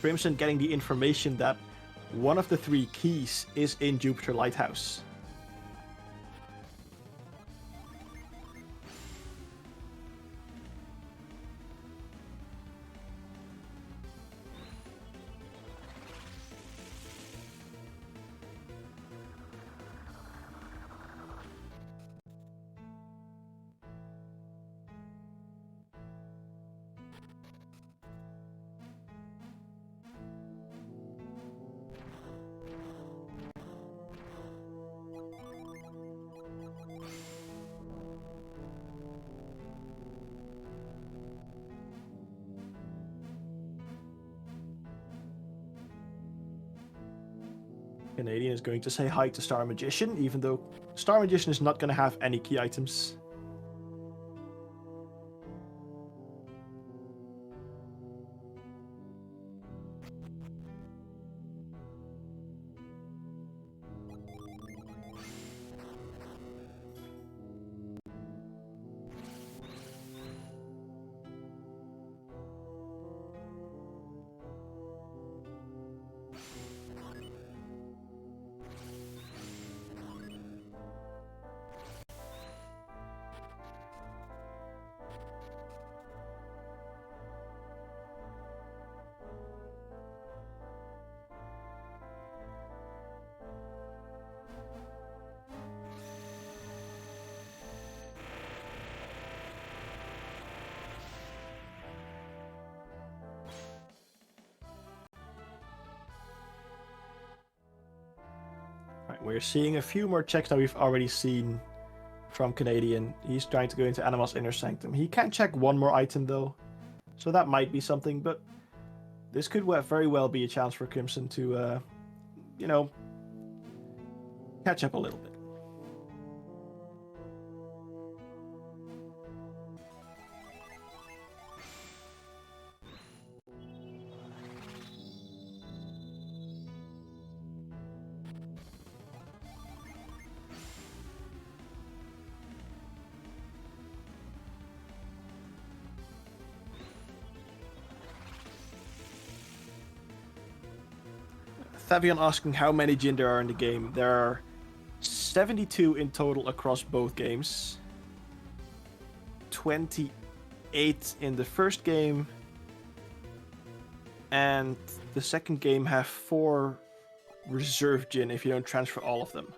Speaker 2: Crimson getting the information that one of the 3 keys is in Jupiter Lighthouse. Canadian is going to say hi to Star Magician, even though Star Magician is not going to have any key items. Right, we're seeing a few more checks that we've already seen from Canadian. He's trying to go into Animal's Inner Sanctum. He can check one more item though, so that might be something, but this could very well be a chance for Crimson to, catch up a little bit. Thavion asking how many Jin there are in the game. There are 72 in total across both games. 28 in the first game. and the second game have 4 reserve gin if you don't transfer all of them.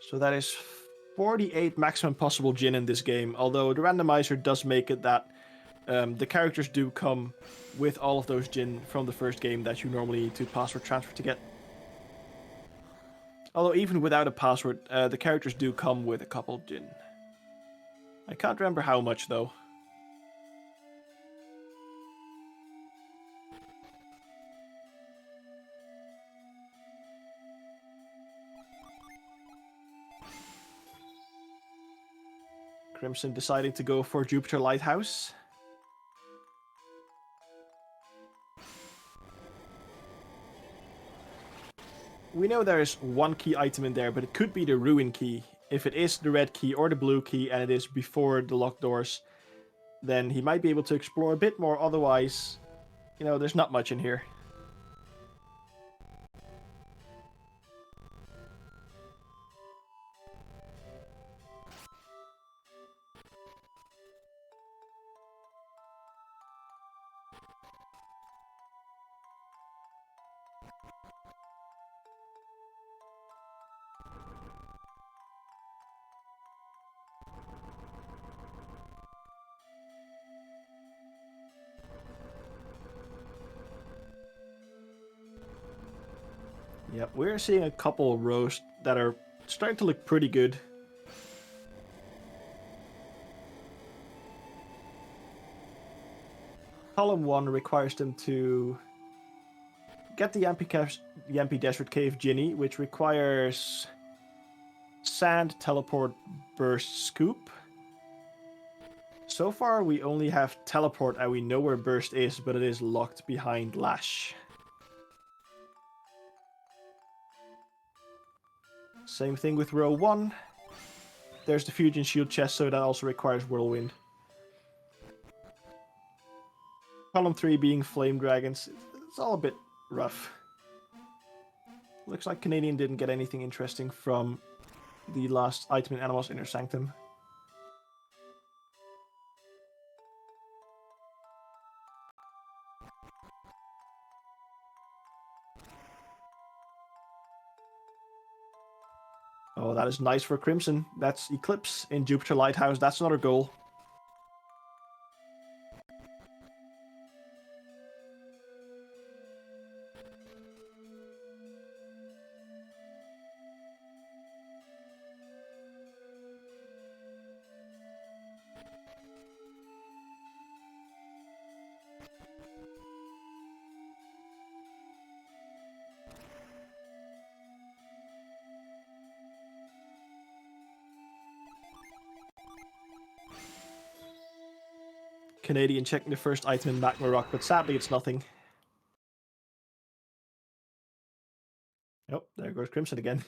Speaker 2: So that is 48 maximum possible gin in this game, although the randomizer does make it that the characters do come with all of those gin from the first game that you normally need to password transfer to get. Although even without a password, the characters do come with a couple gin. I can't remember how much though. Crimson deciding to go for Jupiter Lighthouse. We know there is one key item in there, but it could be the ruin key. If it is the red key or the blue key and it is before the locked doors, then he might be able to explore a bit more. Otherwise, there's not much in here. Yep, we're seeing a couple of rows that are starting to look pretty good. Column 1 requires them to get the Yampi Desert Cave Ginny, which requires Sand, Teleport, Burst, Scoop. So far we only have Teleport and we know where Burst is, but it is locked behind Lash. Same thing with row 1. There's the Fusion Shield chest, so that also requires Whirlwind. Column 3 being Flame Dragons. It's all a bit rough. Looks like Canadian didn't get anything interesting from the last item in Animal's Inner Sanctum. Oh, that is nice for Crimson. That's Eclipse in Jupiter Lighthouse. That's another goal. Canadian checking the first item in Magma Rock, but sadly it's nothing. Oh, there goes Crimson again.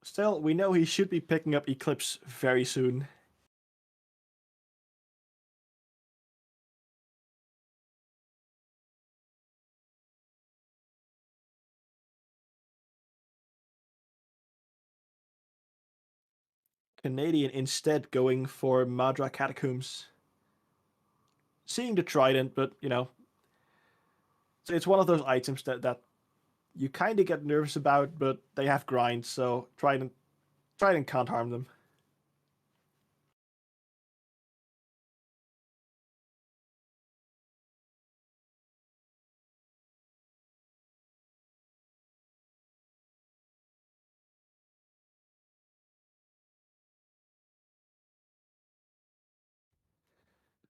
Speaker 2: Still, we know he should be picking up Eclipse very soon. Canadian instead going for Madra Catacombs. Seeing the Trident, but, it's one of those items that you kind of get nervous about, but they have grind, so Trident can't harm them.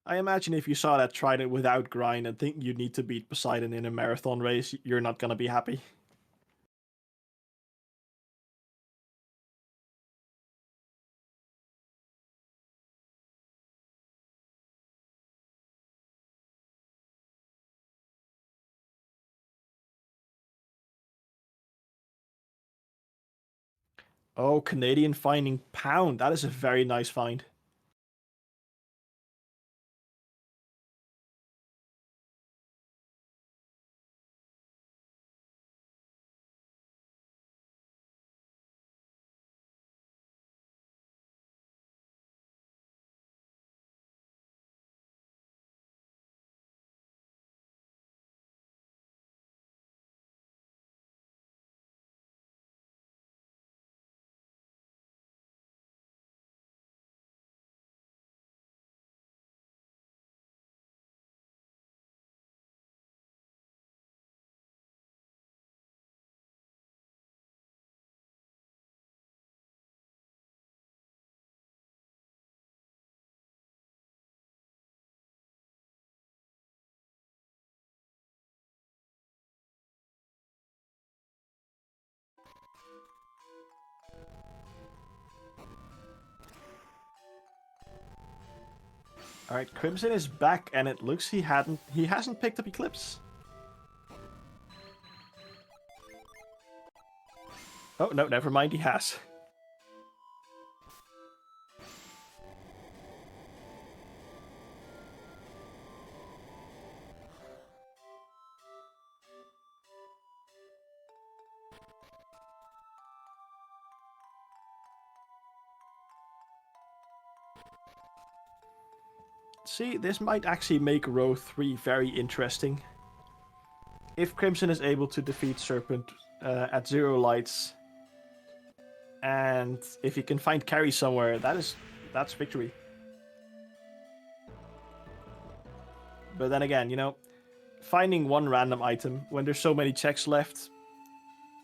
Speaker 2: I imagine if you saw that Trident without grind and think you need to beat Poseidon in a marathon race, you're not gonna be happy. Oh, Canadian finding Pound. That is a very nice find. All right, Crimson is back, and it looks he hasn't picked up Eclipse. Oh no, never mind, he has. See, this might actually make row 3 very interesting. If Crimson is able to defeat Serpent at 0 lights, and if he can find carry somewhere, that's victory. But then again, you know, finding one random item when there's so many checks left,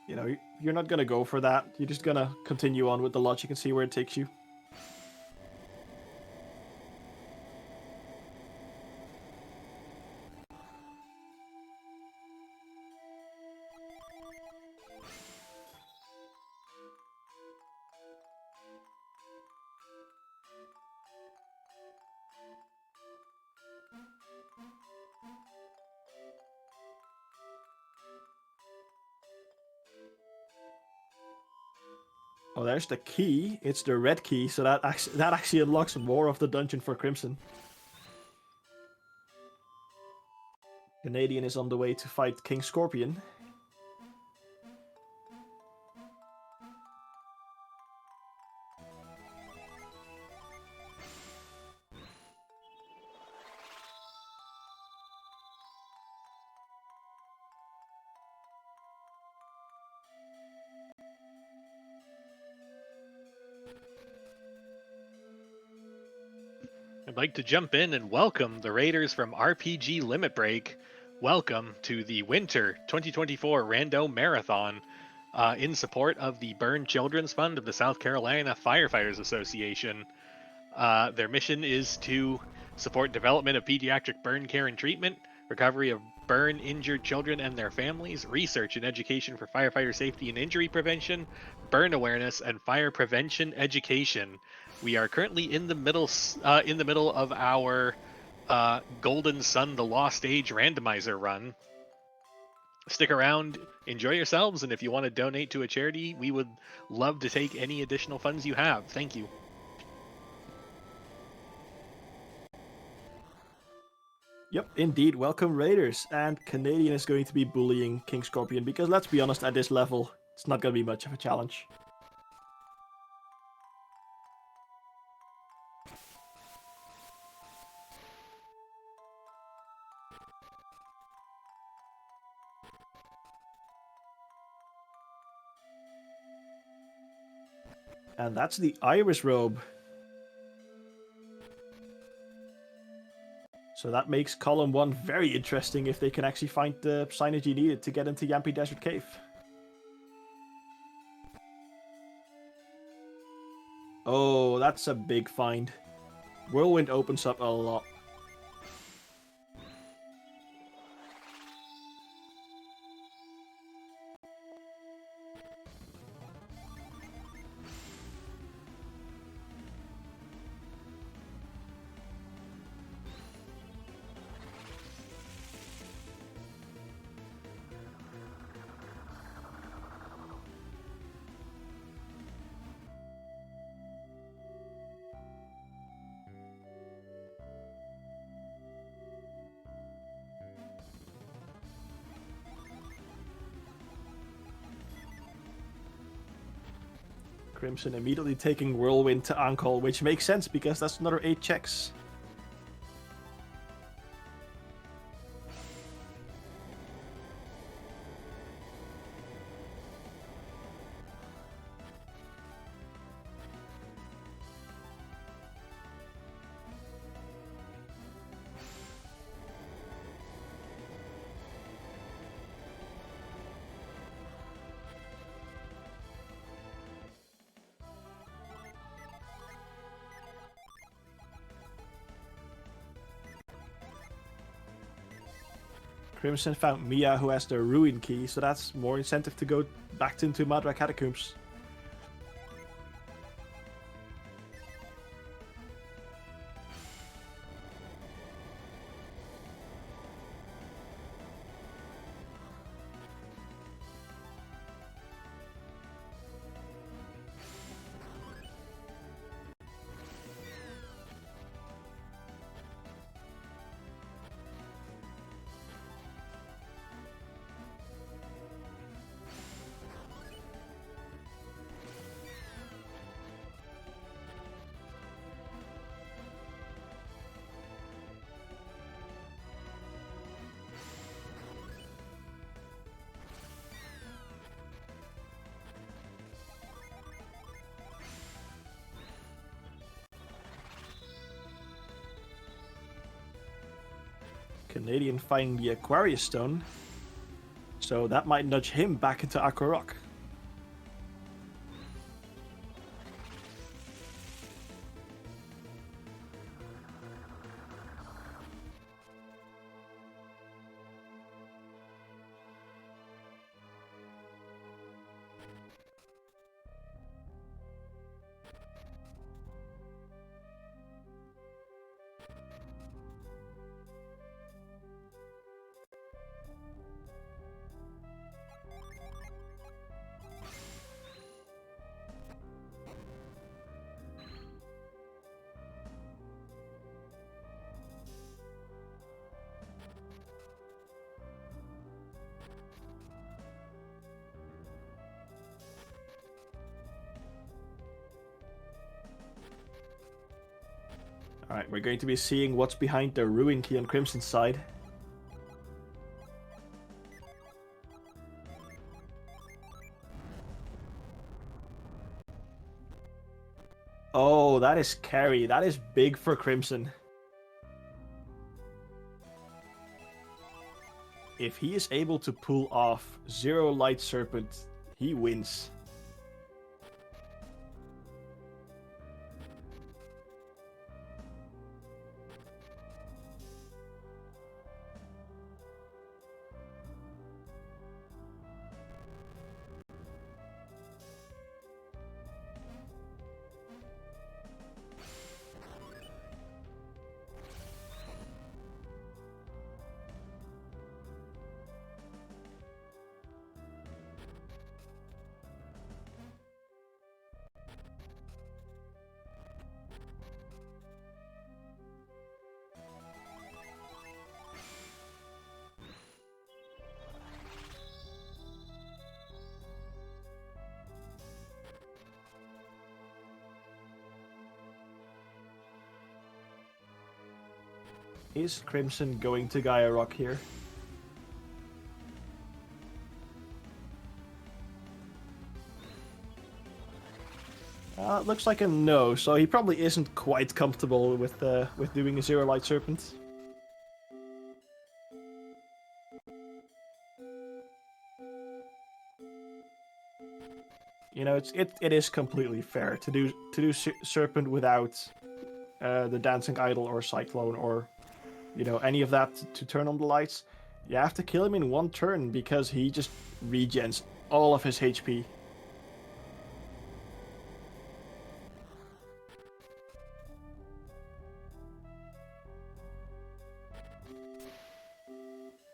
Speaker 2: you know, you're not gonna go for that. You're just gonna continue on with the logic and see where it takes you. Oh, there's the key. It's the red key, so that actually unlocks more of the dungeon for Crimson. Canadian is on the way to fight King Scorpion.
Speaker 1: I'd like to jump in and welcome the Raiders from RPG Limit Break. Welcome to the Winter 2024 Rando Marathon in support of the Burn Children's Fund of the South Carolina Firefighters Association. Their mission is to support development of pediatric burn care and treatment, recovery of burn injured children and their families, research and education for firefighter safety and injury prevention, burn awareness, and fire prevention education. We are currently in the middle of our Golden Sun: The Lost Age randomizer run. Stick around, enjoy yourselves, and if you want to donate to a charity, we would love to take any additional funds you have. Thank you.
Speaker 2: Yep, indeed. Welcome, Raiders. And Canadian is going to be bullying King Scorpion because, let's be honest, at this level, it's not going to be much of a challenge. And that's the Iris Robe. So that makes column 1 very interesting if they can actually find the synergy needed to get into Yampi Desert Cave. Oh, that's a big find. Whirlwind opens up a lot. Crimson immediately taking Whirlwind to Ankle, which makes sense because that's another 8 checks. Crimson found Mia, who has the Ruin Key, so that's more incentive to go back into Madra Catacombs. Canadian finding the Aquarius Stone. So that might nudge him back into Aqua Rock. Alright, we're going to be seeing what's behind the Ruin Key on Crimson's side. Oh, that is carry. That is big for Crimson. If he is able to pull off Zero Light Serpent, he wins. Is Crimson going to Gaia Rock here? Looks like a no, so he probably isn't quite comfortable with doing a Zero Light Serpent. You know, it is completely fair to do Serpent without the Dancing Idol or Cyclone or, you know, any of that to turn on the lights. You have to kill him in one turn because he just regens all of his HP.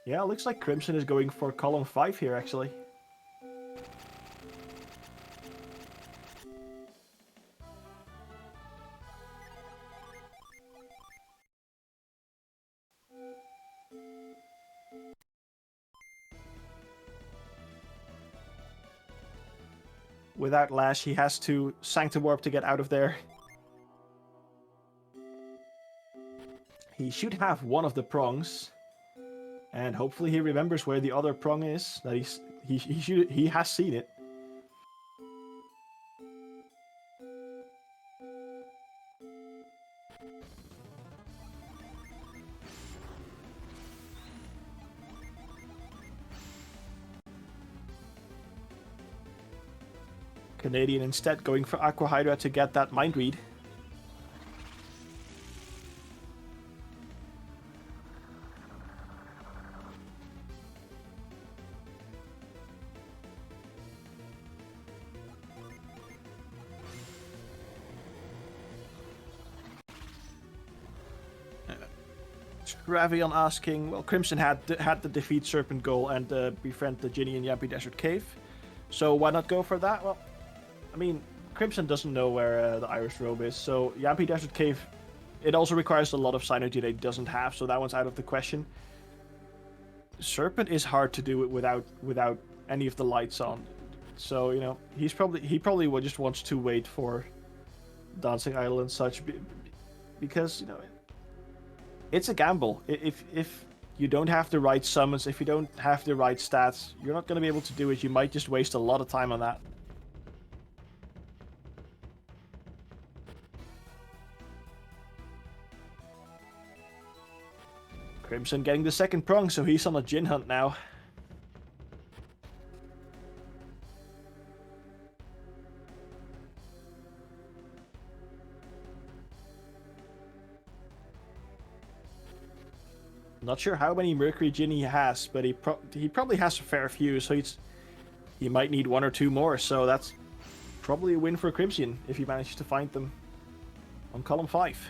Speaker 2: Yeah, looks like Crimson is going for column 5 here, actually. Without Lash, he has to Sanctum Warp to get out of there. He should have one of the prongs. And hopefully he remembers where the other prong is. That he has seen it. Canadian instead going for Aqua Hydra to get that mind read. Ravion asking, well, Crimson had the defeat Serpent goal and befriend the Ginny in Yampi Desert Cave, so why not go for that? Well, I mean, Crimson doesn't know where the Iris Robe is, so Yampi Desert Cave, it also requires a lot of synergy that he doesn't have, so that one's out of the question. Serpent is hard to do it without any of the lights on, so you know he probably just wants to wait for Dancing Idol and such, because you know. It's a gamble. If you don't have the right summons, if you don't have the right stats, you're not going to be able to do it. You might just waste a lot of time on that. Crimson getting the second prong, so he's on a Jin hunt now. Not sure how many Mercury Jin he has, but he probably has a fair few, so he might need one or two more, so that's probably a win for Crimson if he manages to find them on column 5.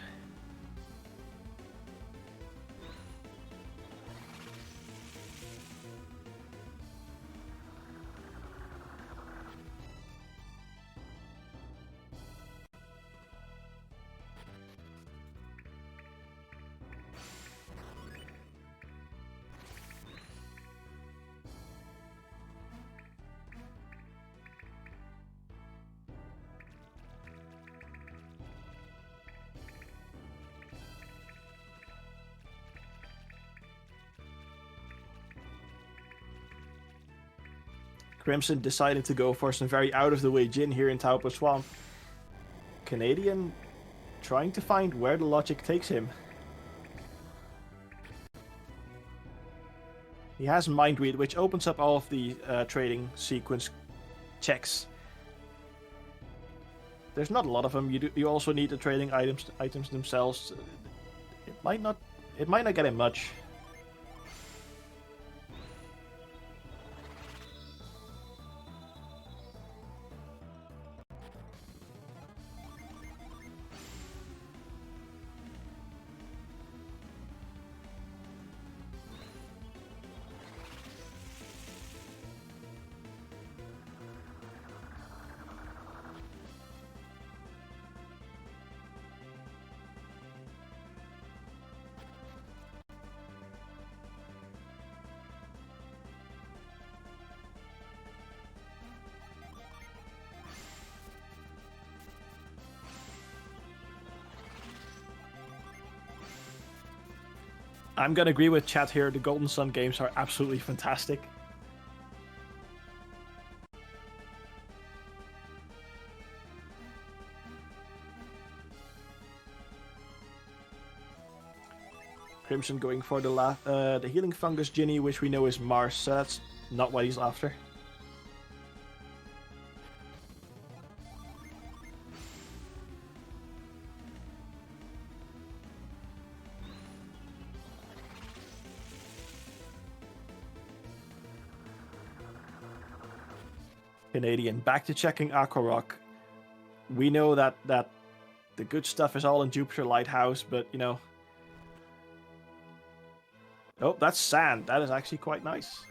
Speaker 2: Crimson deciding to go for some very out-of-the-way Jin here in Taupo Swamp. Canadian trying to find where the logic takes him. He has Mind Read, which opens up all of the trading sequence checks. There's not a lot of them. You also need the trading items themselves. It might not get him much. I'm gonna agree with chat here. The Golden Sun games are absolutely fantastic. Crimson going for the Healing Fungus Ginny, which we know is Mars, so that's not what he's after. Canadian back to checking Aqua Rock. We know that the good stuff is all in Jupiter Lighthouse, but you know. Oh, that's sand. That is actually quite nice.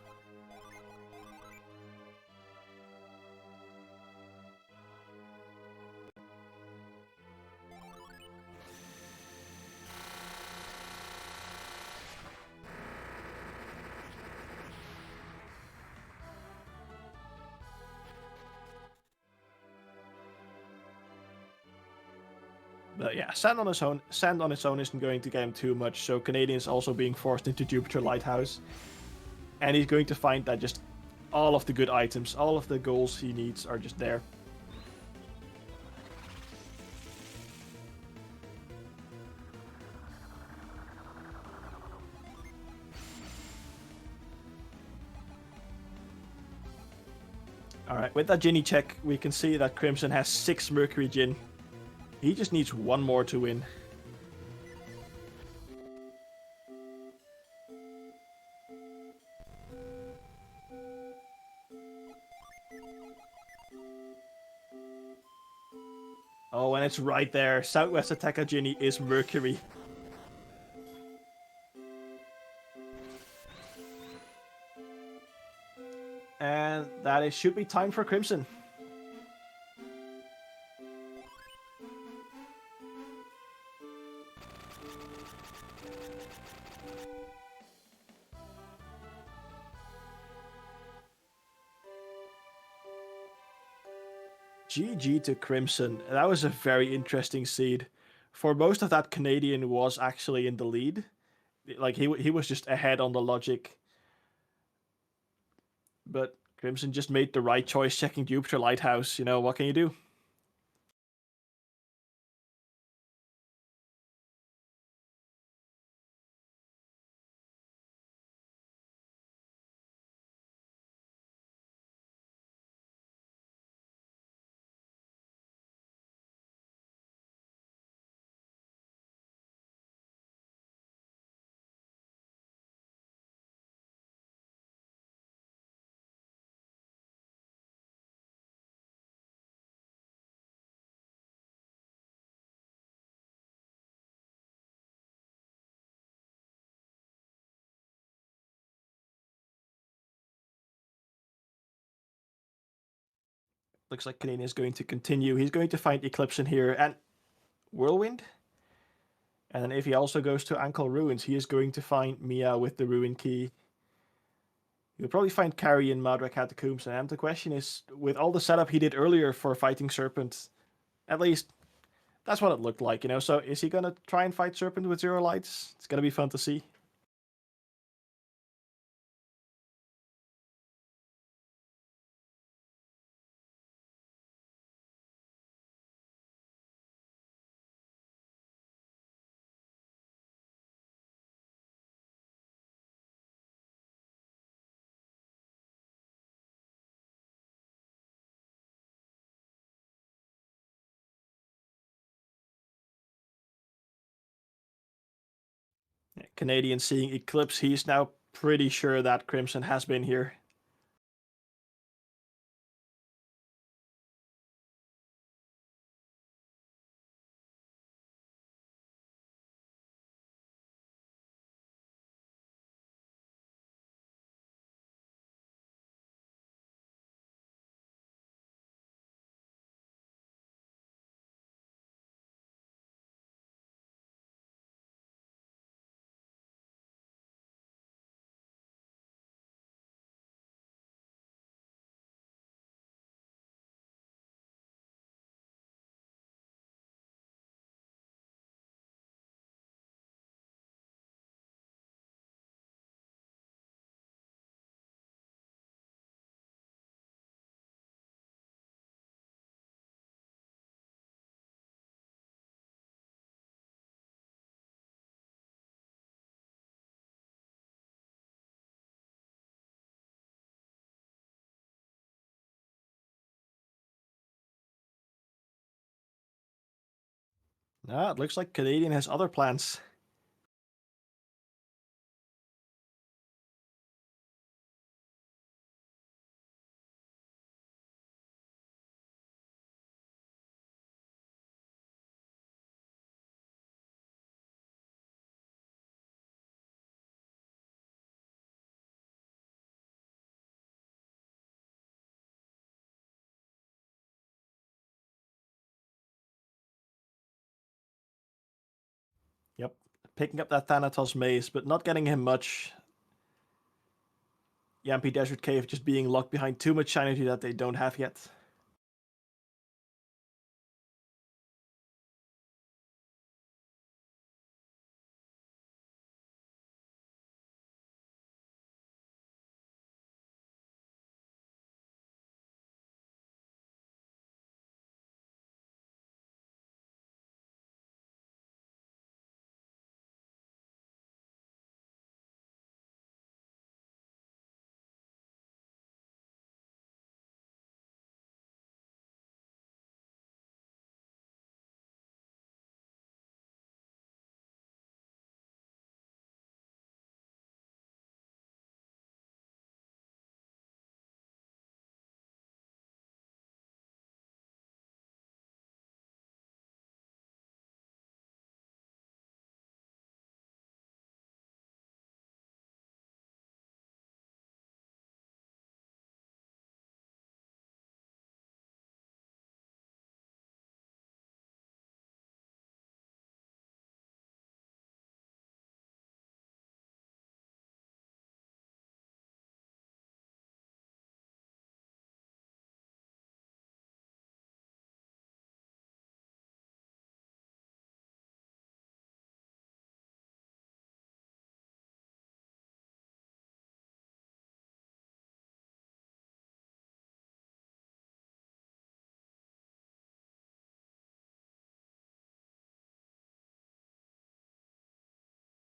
Speaker 2: But yeah, sand on its own isn't going to get him too much, so Canadian is also being forced into Jupiter Lighthouse. And he's going to find that just all of the good items, all of the goals he needs are just there. Alright, with that Ginny check, we can see that Crimson has 6 Mercury Gin. He just needs one more to win. Oh, and it's right there. Southwest Attacker Ginny is Mercury. And that should be time for Crimson. GG to Crimson. That was a very interesting seed. For most of that, Canadian was actually in the lead. Like, he was just ahead on the logic. But Crimson just made the right choice checking Jupiter Lighthouse. You know, what can you do? Looks like Canadian is going to continue. He's going to find Eclipse in here and Whirlwind. And then if he also goes to Ankle Ruins, he is going to find Mia with the Ruin Key. He'll probably find Carrie in Madra Catacombs. And the question is, with all the setup he did earlier for fighting Serpent, at least that's what it looked like, you know. So is he going to try and fight Serpent with Zero Lights? It's going to be fun to see. Canadian seeing Eclipse, he's now pretty sure that Crimson has been here. It looks like Canadian has other plans. Yep, picking up that Thanatos Maze, but not getting him much. Yampi Desert Cave just being locked behind too much sanity that they don't have yet.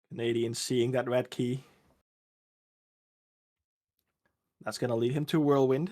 Speaker 2: Canadian seeing that red key. That's going to lead him to Whirlwind.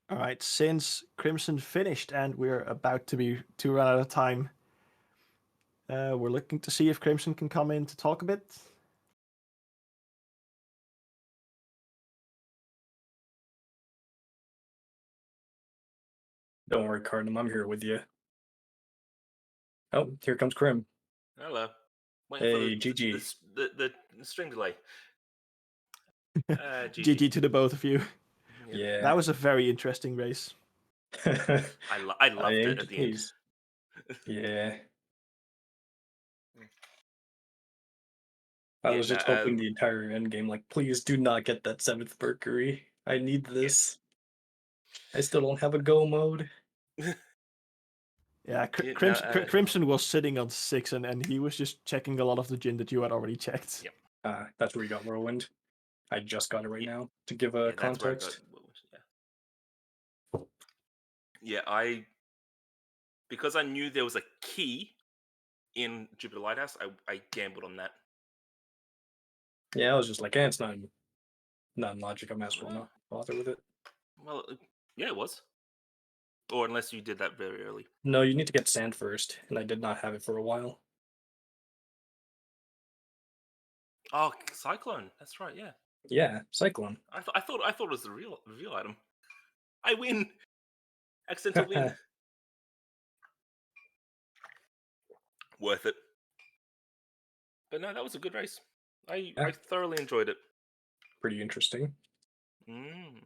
Speaker 2: All right, since Crimson finished and we're about to run out of time, we're looking to see if Crimson can come in to talk a bit.
Speaker 3: Don't worry, Cardinum. I'm here with you. Oh, here comes Crim.
Speaker 4: Hello. Waiting
Speaker 3: Hey,
Speaker 4: for
Speaker 3: GG.
Speaker 4: the string delay.
Speaker 2: GG
Speaker 4: GG.
Speaker 2: to the both of you.
Speaker 3: Yeah.
Speaker 2: That was a very interesting race.
Speaker 4: I loved it
Speaker 3: ain't
Speaker 4: at the end.
Speaker 3: pleased. Yeah. I
Speaker 4: Yeah,
Speaker 3: was just hoping the entire end game, like, please do not get that 7th Mercury. I need this. I still don't have a go mode.
Speaker 2: Yeah, Crimson was sitting on 6 and he was just checking a lot of the gin that you had already checked.
Speaker 4: Yep.
Speaker 3: That's where you got Whirlwind. I just got it right now to give a
Speaker 4: Yeah, that's where I
Speaker 3: context.
Speaker 4: got. Yeah, because I knew there was a key in Jupiter Lighthouse, I gambled on that.
Speaker 3: Yeah, I was just like, it's not in logic. I'm asking not bother with it.
Speaker 4: Well, yeah, it was. Or unless you did that very early.
Speaker 3: No, you need to get sand first, and I did not have it for a while.
Speaker 4: Oh, Cyclone. That's right. Yeah.
Speaker 3: Yeah, Cyclone.
Speaker 4: I thought it was the real item. I win. Accidental win. Worth it. But no, that was a good race. I thoroughly enjoyed it.
Speaker 3: Pretty interesting.
Speaker 4: Mm.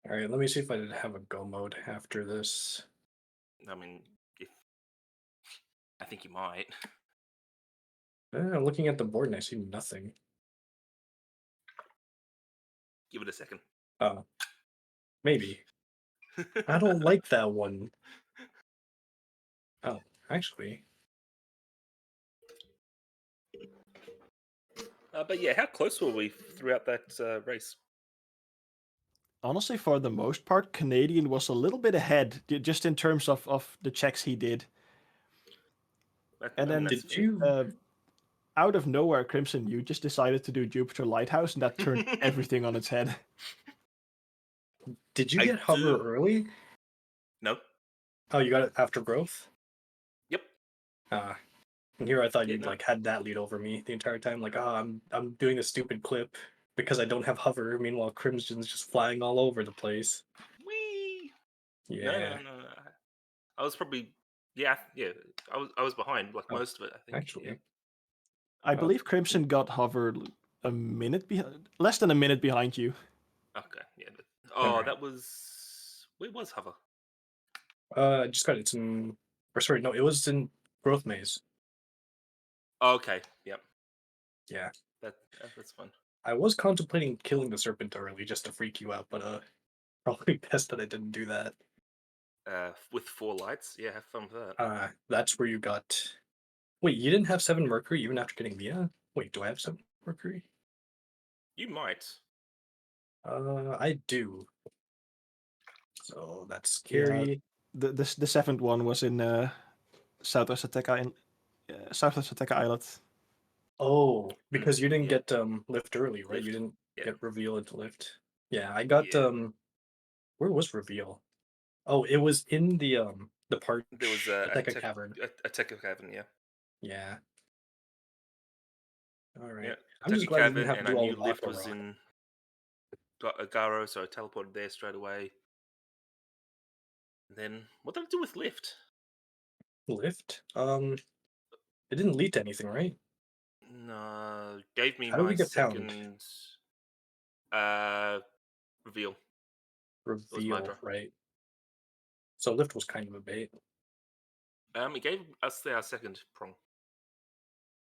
Speaker 3: All right, let me see if I did have a go mode after this.
Speaker 4: I mean, I think you might.
Speaker 3: Looking at the board and I see nothing.
Speaker 4: Give it a second.
Speaker 3: Oh, maybe. I don't like that one. Oh, actually.
Speaker 4: But yeah, how close were we throughout that race?
Speaker 2: Honestly, for the most part, Canadian was a little bit ahead, just in terms of the checks he did. And then
Speaker 3: did you?
Speaker 2: Out of nowhere, Crimson, you just decided to do Jupiter Lighthouse, and that turned everything on its head.
Speaker 3: Did you get hover early?
Speaker 4: No.
Speaker 3: Oh, you got it after growth?
Speaker 4: Yep.
Speaker 3: And here I thought you like had that lead over me the entire time. Like, I'm doing a stupid clip because I don't have hover. Meanwhile, Crimson's just flying all over the place.
Speaker 4: Whee!
Speaker 3: Yeah.
Speaker 4: No. I was probably yeah. I was behind like most of it. I think.
Speaker 3: Actually,
Speaker 4: yeah.
Speaker 2: I believe Crimson got hover a minute behind, less than a minute behind you.
Speaker 4: Okay. Yeah. That was. Where was hover?
Speaker 3: I just got it in. Or sorry, no, it was in Growth Maze.
Speaker 4: Okay. Yep.
Speaker 3: Yeah.
Speaker 4: That's fun.
Speaker 3: I was contemplating killing the serpent early just to freak you out, but probably best that I didn't do that.
Speaker 4: With 4 lights, yeah, have fun with that.
Speaker 3: That's where you got. Wait, you didn't have 7 Mercury even after getting Mia? Wait, do I have 7 Mercury?
Speaker 4: You might.
Speaker 3: I do. So that's scary.
Speaker 2: Yeah, the 7th one was in Southwest Ateca Island.
Speaker 3: Oh, because you didn't get lift early, right?
Speaker 4: Lift.
Speaker 3: You didn't
Speaker 4: Yeah.
Speaker 3: get reveal into lift. Yeah, I got where was reveal? Oh, it was in the part.
Speaker 4: There was
Speaker 3: Ateca Cavern.
Speaker 4: Ateca Cavern, yeah.
Speaker 3: Yeah. All right.
Speaker 4: Yeah.
Speaker 3: I'm just glad I didn't have to
Speaker 4: and
Speaker 3: do
Speaker 4: I
Speaker 3: all
Speaker 4: knew
Speaker 3: of
Speaker 4: lift
Speaker 3: Aqua
Speaker 4: was
Speaker 3: Rock.
Speaker 4: in Garo, so I teleported there straight away. And then what did I do with lift?
Speaker 3: Lift? It didn't lead to anything, right?
Speaker 4: No, gave me
Speaker 3: How did
Speaker 4: my
Speaker 3: we get
Speaker 4: second reveal.
Speaker 3: Reveal, right? So lift was kind of a bait.
Speaker 4: It gave us our second prong.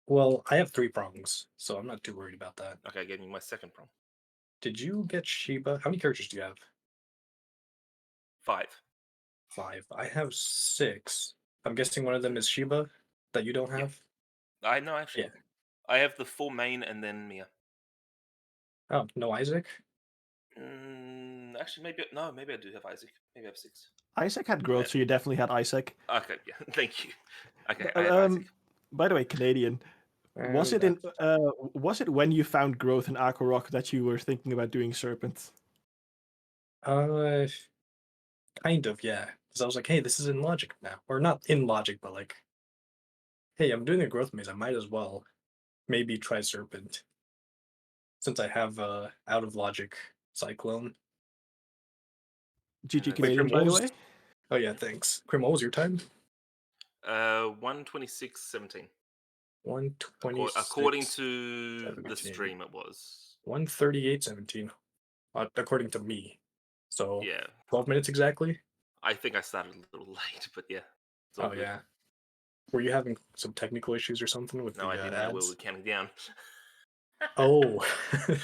Speaker 3: Well, I have 3 prongs, so I'm not too worried about that.
Speaker 4: Okay, gave me my second prong.
Speaker 3: Did you get Sheba? How many characters do you have?
Speaker 4: 5.
Speaker 3: 5. I have 6. I'm guessing one of them is Sheba that you don't have.
Speaker 4: Yeah. I know actually.
Speaker 3: Yeah.
Speaker 4: I have the 4 main and then Mia.
Speaker 3: Oh, no Isaac?
Speaker 4: Actually, maybe I do have Isaac. Maybe I have 6.
Speaker 2: Isaac had growth, so you definitely had Isaac.
Speaker 4: Okay, yeah, thank you. Okay, I have Isaac.
Speaker 2: By the way, Canadian, was it when you found growth in Aqua Rock that you were thinking about doing Serpent?
Speaker 3: Uh, kind of, yeah. Because I was like, hey, this is in logic now, or not in logic, but like, hey, I'm doing a growth maze. I might as well maybe try serpent since I have out of logic cyclone.
Speaker 2: GG
Speaker 4: Wait,
Speaker 2: Canadian,
Speaker 3: Krim,
Speaker 2: by
Speaker 3: what
Speaker 2: the
Speaker 3: was-
Speaker 2: way.
Speaker 3: Oh yeah, thanks. Krim, what was your time?
Speaker 4: 1:26:17.
Speaker 3: 1:26.
Speaker 4: According to the
Speaker 3: 17.
Speaker 4: stream, it was.
Speaker 3: 1:38:17. According to me. So
Speaker 4: Yeah,
Speaker 3: 12 minutes exactly.
Speaker 4: I think I started a little late, but yeah, it's all
Speaker 3: Oh
Speaker 4: good.
Speaker 3: yeah. Were you having some technical issues or something with
Speaker 4: No,
Speaker 3: the
Speaker 4: I didn't know we
Speaker 3: ads?
Speaker 4: were counting down.
Speaker 3: Oh.
Speaker 4: I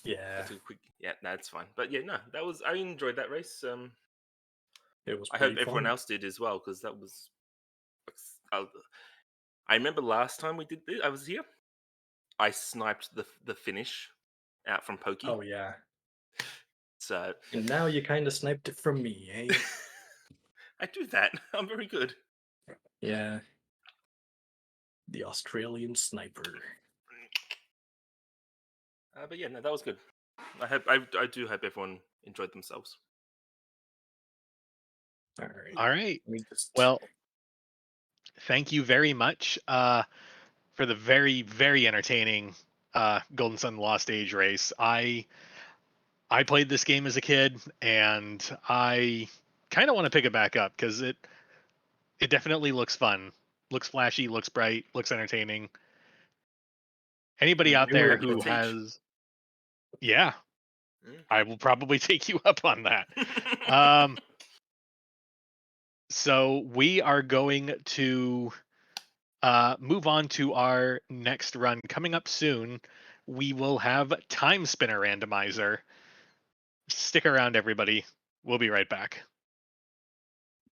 Speaker 3: Yeah,
Speaker 4: took a quick. Yeah, that's fine. But yeah, no, that was. I enjoyed that race.
Speaker 3: it was
Speaker 4: I
Speaker 3: pretty
Speaker 4: hope everyone
Speaker 3: fun.
Speaker 4: else did as well because that was. I remember last time we did this. I was here. I sniped the finish out from Pokey.
Speaker 3: Oh yeah.
Speaker 4: So
Speaker 3: And now you kind of sniped it from me, eh?
Speaker 4: I do that. I'm very good.
Speaker 3: Yeah. The Australian sniper.
Speaker 4: But yeah, no, that was good. I do hope everyone enjoyed themselves.
Speaker 3: All right.
Speaker 1: All right.
Speaker 3: Let me just.
Speaker 1: Well, thank you very much for the very, very entertaining Golden Sun Lost Age race. I played this game as a kid, and I kind of want to pick it back up because it definitely looks fun, looks flashy, looks bright, looks entertaining. Anybody out
Speaker 3: We were
Speaker 1: there
Speaker 3: at the
Speaker 1: who
Speaker 4: teach.
Speaker 1: has, yeah,
Speaker 4: Mm.
Speaker 1: I will probably take you up on that. Um, so we are going to move on to our next run coming up soon. We will have Time Spinner Randomizer. Stick around, everybody. We'll be right back.